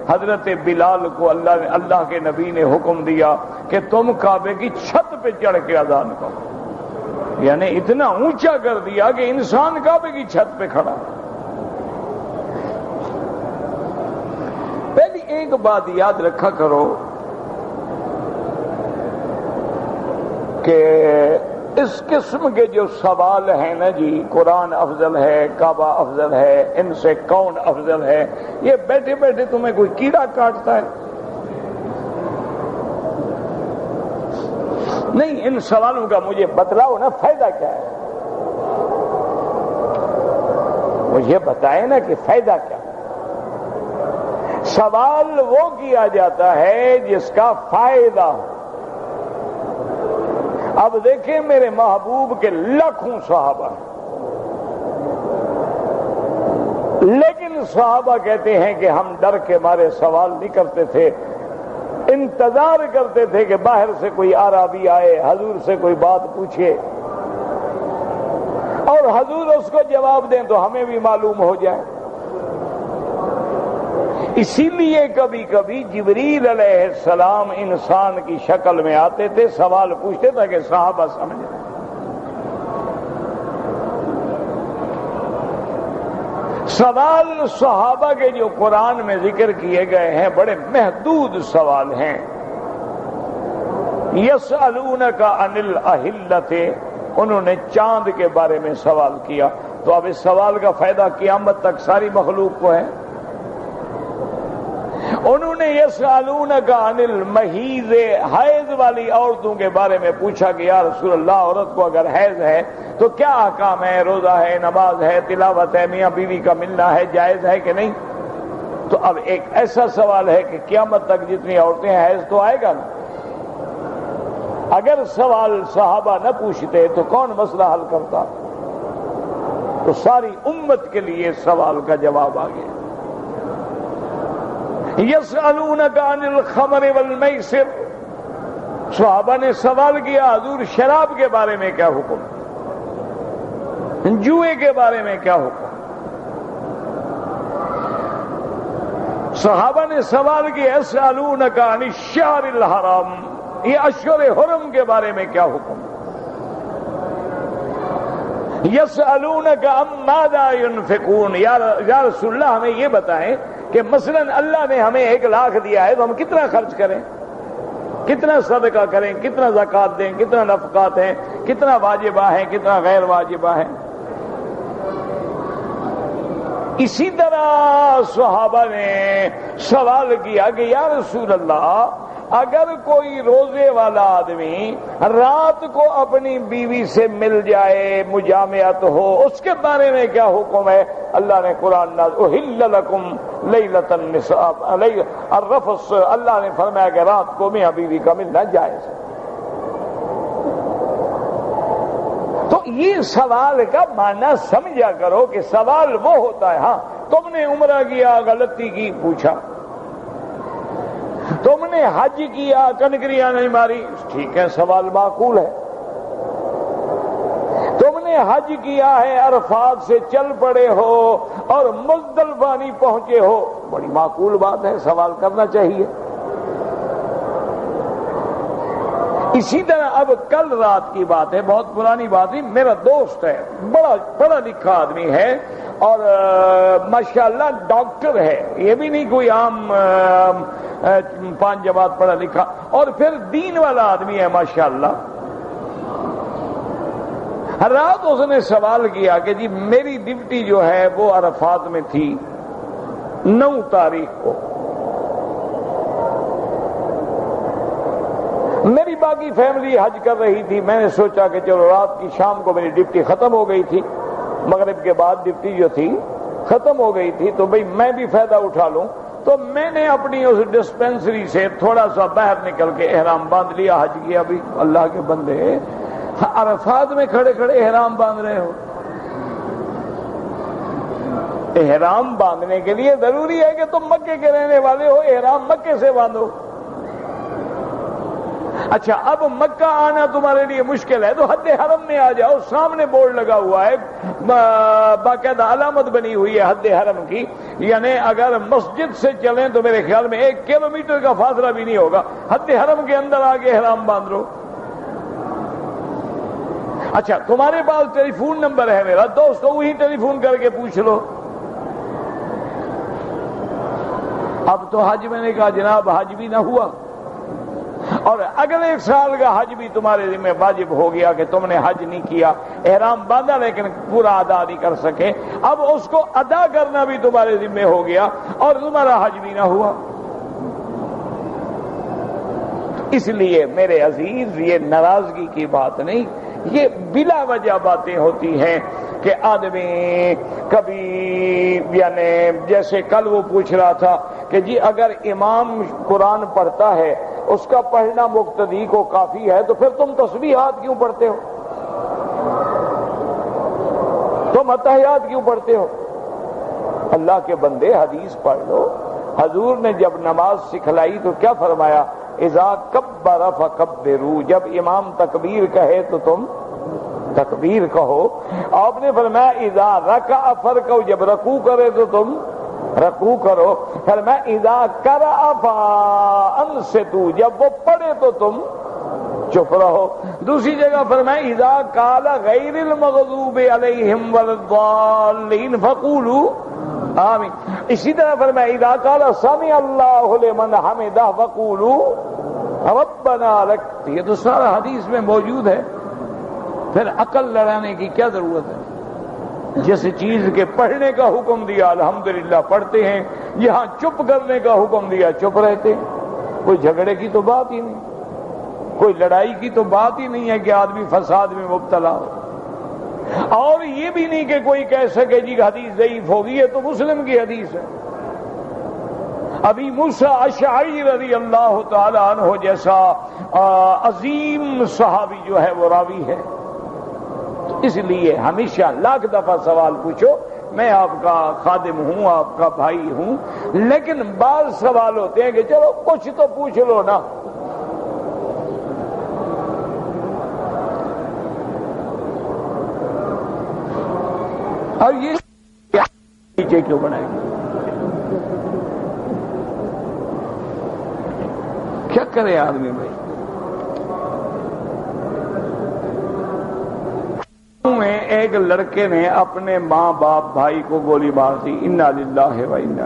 حضرت بلال کو اللہ کے نبی نے حکم دیا کہ تم کعبے کی چھت پہ چڑھ کے اذان کرو، یعنی اتنا اونچا کر دیا کہ انسان کعبے کی چھت پہ کھڑا۔ پہلی ایک بات یاد رکھا کرو کہ اس قسم کے جو سوال ہیں نا جی، قرآن افضل ہے، کعبہ افضل ہے، ان سے کون افضل ہے، یہ بیٹھے بیٹھے تمہیں کوئی کیڑا کاٹتا ہے؟ نہیں، ان سوالوں کا مجھے بتلاؤ نا، فائدہ کیا ہے؟ مجھے بتائیں نا کہ فائدہ کیا ہے؟ سوال وہ کیا جاتا ہے جس کا فائدہ ہو۔ اب دیکھیں میرے محبوب کے لاکھوں صحابہ ہیں، لیکن صحابہ کہتے ہیں کہ ہم ڈر کے مارے سوال نہیں کرتے تھے، انتظار کرتے تھے کہ باہر سے کوئی اعرابی آئے، حضور سے کوئی بات پوچھے اور حضور اس کو جواب دیں تو ہمیں بھی معلوم ہو جائے۔ اسی لیے کبھی کبھی جبریل علیہ السلام انسان کی شکل میں آتے تھے، سوال پوچھتے تھے کہ صحابہ سمجھیں۔ سوال صحابہ کے جو قرآن میں ذکر کیے گئے ہیں بڑے محدود سوال ہیں۔ یسألونک عن الاہلۃ، انہوں نے چاند کے بارے میں سوال کیا، تو اب اس سوال کا فائدہ قیامت تک ساری مخلوق کو ہے۔ انہوں نے یسألونک عن المحیض، حیض والی عورتوں کے بارے میں پوچھا کہ یا رسول اللہ، عورت کو اگر حیض ہے تو کیا احکام ہے، روزہ ہے، نماز ہے، تلاوت ہے، میاں بیوی کا ملنا ہے، جائز ہے کہ نہیں؟ تو اب ایک ایسا سوال ہے کہ قیامت تک جتنی عورتیں ہیں حیض تو آئے گا نا۔ اگر سوال صحابہ نہ پوچھتے تو کون مسئلہ حل کرتا؟ تو ساری امت کے لیے سوال کا جواب آ گیا۔ یسألونک عن الخمر والمیسر، صحابہ نے سوال کیا حضور شراب کے بارے میں کیا حکم، جوئے کے بارے میں کیا حکم؟ صحابہ نے سوال کیا یسألونک عن الشہر الحرام، یہ اشہر حرم کے بارے میں کیا حکم؟ یسألونک ماذا ينفقون، یا رسول اللہ ہمیں یہ بتائیں کہ مثلا اللہ نے ہمیں 1 لاکھ دیا ہے تو ہم کتنا خرچ کریں، کتنا صدقہ کریں، کتنا زکوٰۃ دیں، کتنا نفقات ہیں، کتنا واجبہ ہیں، کتنا غیر واجبہ ہیں۔ اسی طرح صحابہ نے سوال کیا کہ یا رسول اللہ، اگر کوئی روزے والا آدمی رات کو اپنی بیوی سے مل جائے، مجامعت ہو، اس کے بارے میں کیا حکم ہے؟ اللہ نے قرآن نازل، احل لکم لیلۃ النساء الرفث، اللہ نے فرمایا کہ رات کو میاں بیوی کا ملنا جائز ہے۔ تو یہ سوال کا معنی سمجھا کرو کہ سوال وہ ہوتا ہے، ہاں تم نے عمرہ کیا، غلطی کی، پوچھا، تم نے حج کیا، کنکریاں نہیں ماری، ٹھیک ہے، سوال معقول ہے۔ تم نے حج کیا ہے، عرفات سے چل پڑے ہو اور مزدلفہ نہیں پہنچے ہو، بڑی معقول بات ہے، سوال کرنا چاہیے۔ اسی طرح اب کل رات کی بات ہے، بہت پرانی بات نہیں، میرا دوست ہے، بڑا پڑھا لکھا آدمی ہے اور ماشاءاللہ ڈاکٹر ہے، یہ بھی نہیں کوئی عام 5 جماعت پڑھا لکھا، اور پھر دین والا آدمی ہے ماشاءاللہ۔ رات اس نے سوال کیا کہ جی میری ڈیوٹی جو ہے وہ عرفات میں تھی 9 تاریخ کو، باقی فیملی حج کر رہی تھی. میں نے سوچا کہ چلو رات کی شام کو میری ڈپٹی ختم ہو گئی تھی, مغرب کے بعد ڈپٹی جو تھی ختم ہو گئی تھی, تو بھئی میں بھی فائدہ اٹھا لوں. تو میں نے اپنی اس ڈسپینسری سے تھوڑا سا باہر نکل کے احرام باندھ لیا, حج کیا. بھی اللہ کے بندے عرفات میں کھڑے کھڑے احرام باندھ رہے ہو. احرام باندھنے کے لیے ضروری ہے کہ تم مکے کے رہنے والے ہو, احرام مکے سے باندھو. اچھا, اب مکہ آنا تمہارے لیے مشکل ہے تو حد حرم میں آ جاؤ. سامنے بورڈ لگا ہوا ہے, باقاعدہ علامت بنی ہوئی ہے حد حرم کی, یعنی اگر مسجد سے چلیں تو میرے خیال میں 1 کلومیٹر کا فاصلہ بھی نہیں ہوگا. حد حرم کے اندر آگے احرام باندھ لو. اچھا, تمہارے پاس ٹیلی فون نمبر ہے میرا, دوستو وہی ٹیلی فون کر کے پوچھ لو. اب تو حج میں نے کہا جناب حج بھی نہ ہوا, اور اگلے سال کا حج بھی تمہارے ذمہ واجب ہو گیا کہ تم نے حج نہیں کیا, احرام باندھا لیکن پورا ادا نہیں کر سکے. اب اس کو ادا کرنا بھی تمہارے ذمہ ہو گیا اور تمہارا حج بھی نہ ہوا. اس لیے میرے عزیز یہ ناراضگی کی بات نہیں, یہ بلا وجہ باتیں ہوتی ہیں کہ آدمی کبھی, یعنی جیسے کل وہ پوچھ رہا تھا کہ جی اگر امام قرآن پڑھتا ہے اس کا پڑھنا مقتدی کو کافی ہے تو پھر تم تسبیحات کیوں پڑھتے ہو, تم اتحیات کیوں پڑھتے ہو؟ اللہ کے بندے حدیث پڑھ لو. حضور نے جب نماز سکھلائی تو کیا فرمایا؟ اذا کبر فکبروا, جب امام تکبیر کہے تو تم تکبیر کہو. آپ نے فرمایا اذا رکع فرکعوا, جب رکوع کرے تو تم رکوع کرو. فرمایا اذا قرأ فانصتوا, جب وہ پڑھے تو تم چپ رہو. دوسری جگہ فرمایا اذا قال غیر المغضوب علیہم والضالین فقولوا آمین. اسی طرح فرمایا اذا قال سمع اللہ لمن حمدہ فقولوا ربنا لک. یہ تو سارا حدیث میں موجود ہے, پھر عقل لڑانے کی کیا ضرورت ہے؟ جس چیز کے پڑھنے کا حکم دیا الحمدللہ پڑھتے ہیں, یہاں چپ کرنے کا حکم دیا چپ رہتے ہیں. کوئی جھگڑے کی تو بات ہی نہیں, کوئی لڑائی کی تو بات ہی نہیں ہے کہ آدمی فساد میں مبتلا ہو. اور یہ بھی نہیں کہ کوئی کہہ سکے جی حدیث ضعیف ہوگی, یہ تو مسلم کی حدیث ہے. ابی موسیٰ اشعری رضی اللہ تعالی عنہ جیسا عظیم صحابی جو ہے وہ راوی ہے. اس لیے ہمیشہ لاکھ دفعہ سوال پوچھو, میں آپ کا خادم ہوں, آپ کا بھائی ہوں, لیکن بعض سوال ہوتے ہیں کہ چلو کچھ تو پوچھ لو نا. اور یہ نیچے کیوں بنائیں گے, کیا کرے آدمی بھائی. میں ایک لڑکے نے اپنے ماں باپ بھائی کو گولی مار دی. انا للہ و انا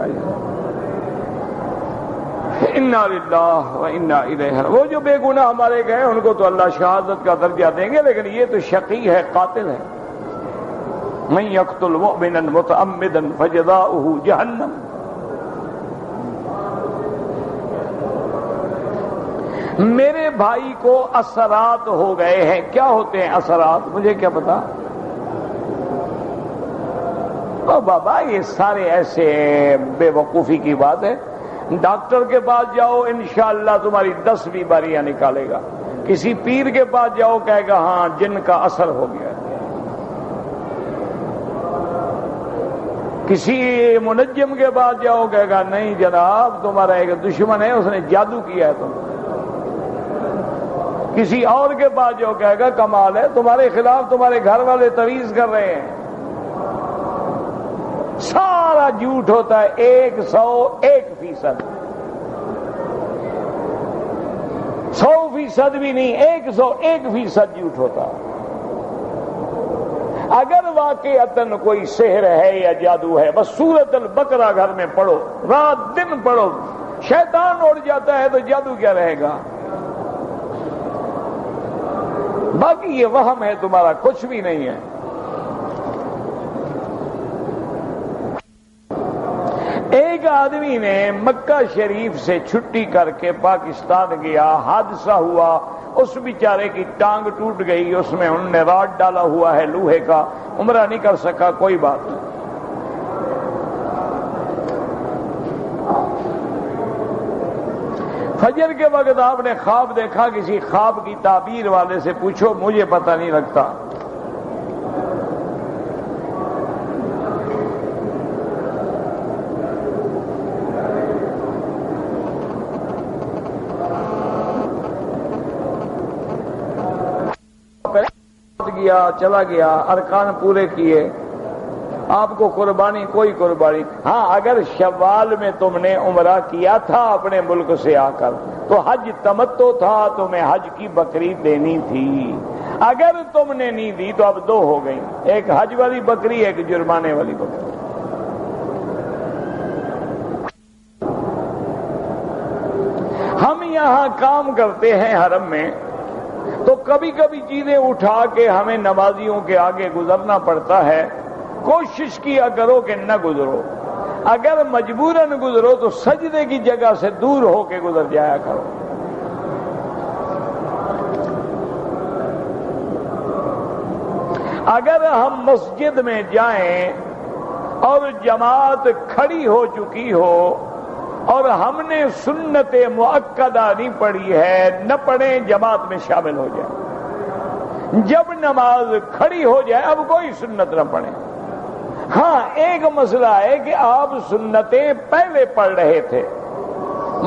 الیہ. وہ جو بے گناہ ہمارے گئے ان کو تو اللہ شہادت کا درجہ دیں گے, لیکن یہ تو شقی ہے, قاتل ہے. من یقتل مؤمنا متعمدا فجزاؤہ جہنم. میرے بھائی کو اثرات ہو گئے ہیں. کیا ہوتے ہیں اثرات؟ مجھے کیا پتا. او بابا یہ سارے ایسے بے وقوفی کی بات ہے. ڈاکٹر کے پاس جاؤ انشاءاللہ تمہاری 10 بیماریاں نکالے گا. کسی پیر کے پاس جاؤ کہے گا ہاں جن کا اثر ہو گیا. کسی منجم کے پاس جاؤ کہے گا نہیں جناب تمہارا ایک دشمن ہے اس نے جادو کیا ہے تم. کسی اور کے پاس جو کہے گا کمال ہے تمہارے خلاف تمہارے گھر والے تویز کر رہے ہیں. سارا جھوٹ ہوتا ہے 101%. 100% بھی نہیں, 101% جھوٹ ہوتا ہے. اگر واقعتاً کوئی سحر ہے یا جادو ہے بس سورۃ البقرہ گھر میں پڑھو, رات دن پڑھو, شیطان اڑ جاتا ہے تو جادو کیا رہے گا. باقی یہ وہم ہے تمہارا, کچھ بھی نہیں ہے. ایک آدمی نے مکہ شریف سے چھٹی کر کے پاکستان گیا, حادثہ ہوا, اس بیچارے کی ٹانگ ٹوٹ گئی، اس میں انہوں نے راڈ ڈالا ہوا ہے لوہے کا، عمرہ نہیں کر سکا، کوئی بات نہیں۔ فجر کے وقت آپ نے خواب دیکھا، کسی خواب کی تعبیر والے سے پوچھو، مجھے پتہ نہیں لگتا۔ گیا چلا گیا، ارکان پورے کیے، آپ کو قربانی کوئی قربانی۔ ہاں اگر شوال میں تم نے عمرہ کیا تھا اپنے ملک سے آ کر تو حج تمتع تھا، تمہیں حج کی بکری دینی تھی۔ اگر تم نے نہیں دی تو اب دو ہو گئی، ایک حج والی بکری، ایک جرمانے والی بکری۔ ہم یہاں کام کرتے ہیں حرم میں تو کبھی کبھی چیزیں اٹھا کے ہمیں نمازیوں کے آگے گزرنا پڑتا ہے، کوشش کیا کرو کہ نہ گزرو، اگر مجبوراً گزرو تو سجدے کی جگہ سے دور ہو کے گزر جایا کرو۔ اگر ہم مسجد میں جائیں اور جماعت کھڑی ہو چکی ہو اور ہم نے سنت مؤکدہ نہیں پڑھی ہے، نہ پڑھیں، جماعت میں شامل ہو جائیں۔ جب نماز کھڑی ہو جائے اب کوئی سنت نہ پڑھیں۔ ہاں ایک مسئلہ ہے کہ آپ سنتیں پہلے پڑھ رہے تھے،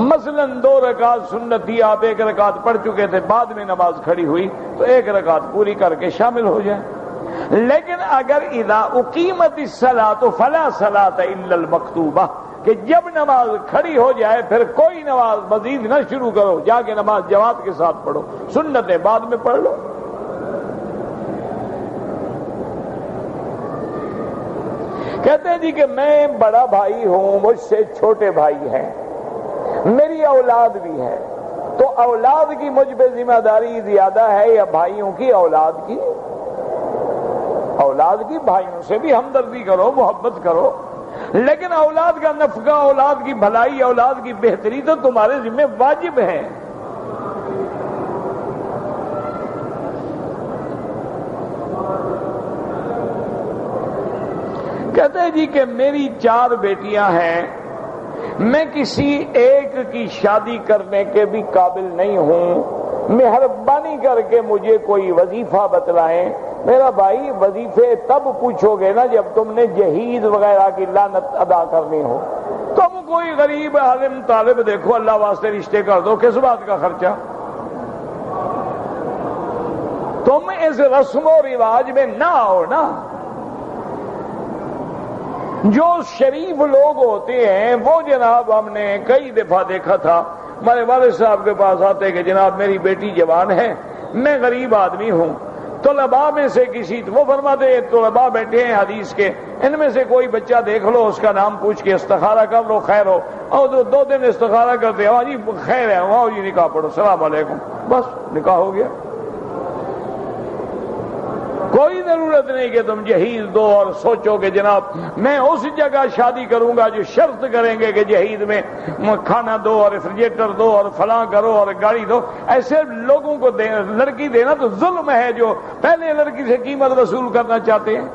مثلا 2 رکعت سنت تھی، آپ 1 رکعت پڑھ چکے تھے، بعد میں نماز کھڑی ہوئی تو 1 رکعت پوری کر کے شامل ہو جائیں۔ لیکن اگر اذا اقیمت الصلاۃ فلا صلاۃ الا المکتوبہ، کہ جب نماز کھڑی ہو جائے پھر کوئی نماز مزید نہ شروع کرو، جا کے نماز جماعت کے ساتھ پڑھو، سنتیں بعد میں پڑھ لو۔ کہتے ہیں جی کہ میں بڑا بھائی ہوں، مجھ سے چھوٹے بھائی ہیں، میری اولاد بھی ہے، تو اولاد کی مجھ پہ ذمہ داری زیادہ ہے یا بھائیوں کی اولاد کی؟ اولاد کی بھائیوں سے بھی ہمدردی کرو، محبت کرو، لیکن اولاد کا نفقہ، اولاد کی بھلائی، اولاد کی بہتری تو تمہارے ذمہ واجب ہے۔ کہتے ہیں جی کہ میری 4 بیٹیاں ہیں، میں کسی ایک کی شادی کرنے کے بھی قابل نہیں ہوں، مہربانی کر کے مجھے کوئی وظیفہ بتلائیں۔ میرا بھائی وظیفے تب پوچھو گے نا جب تم نے جہیز وغیرہ کی لعنت ادا کرنی ہو۔ تم کوئی غریب عالم طالب دیکھو، اللہ واسطے رشتے کر دو، کس بات کا خرچہ؟ تم اس رسم و رواج میں نہ آؤ نا۔ جو شریف لوگ ہوتے ہیں وہ جناب ہم نے کئی دفعہ دیکھا تھا، ہمارے والد صاحب کے پاس آتے کہ جناب میری بیٹی جوان ہے، میں غریب آدمی ہوں، طلباء میں سے کسی، وہ فرماتے ہیں طلباء بیٹھے ہیں حدیث کے، ان میں سے کوئی بچہ دیکھ لو، اس کا نام پوچھ کے استخارہ کر لو، خیر ہو، اور 2 دن استخارہ کرتے ہو، جی خیر ہے، آؤ جی نکاح پڑھو، السلام علیکم، بس نکاح ہو گیا۔ کوئی ضرورت نہیں کہ تم جہیز دو اور سوچو کہ جناب میں اس جگہ شادی کروں گا جو شرط کریں گے کہ جہیز میں کھانا دو اور ریفریجریٹر دو اور فلاں کرو اور گاڑی دو۔ ایسے لوگوں کو لڑکی دینا تو ظلم ہے جو پہلے لڑکی سے قیمت وصول کرنا چاہتے ہیں۔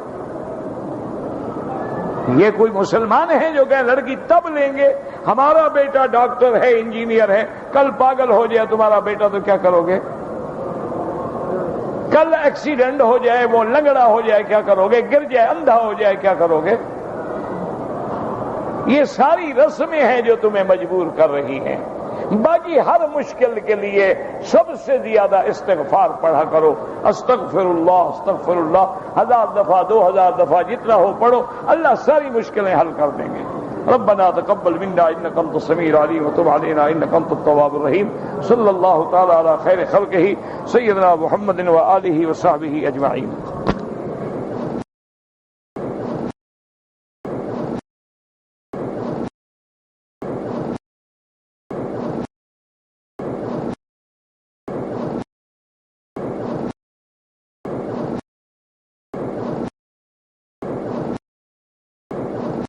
یہ کوئی مسلمان ہیں جو کہ لڑکی تب لیں گے؟ ہمارا بیٹا ڈاکٹر ہے، انجینئر ہے، کل پاگل ہو جائے تمہارا بیٹا تو کیا کرو گے؟ کل ایکسیڈنٹ ہو جائے، وہ لنگڑا ہو جائے، کیا کرو گے؟ گر جائے، اندھا ہو جائے، کیا کرو گے؟ یہ ساری رسمیں ہیں جو تمہیں مجبور کر رہی ہیں۔ باقی ہر مشکل کے لیے سب سے زیادہ استغفار پڑھا کرو، استغفر اللہ استغفر اللہ، 1000 دفعہ 2000 دفعہ جتنا ہو پڑھو، اللہ ساری مشکلیں حل کر دیں گے۔ ربنا تقبل منا انك انت السميع العليم وتب علينا انك انت التواب الرحيم صلى الله تعالى على خير خلقه سيدنا محمد وآله وصحبه اجمعين۔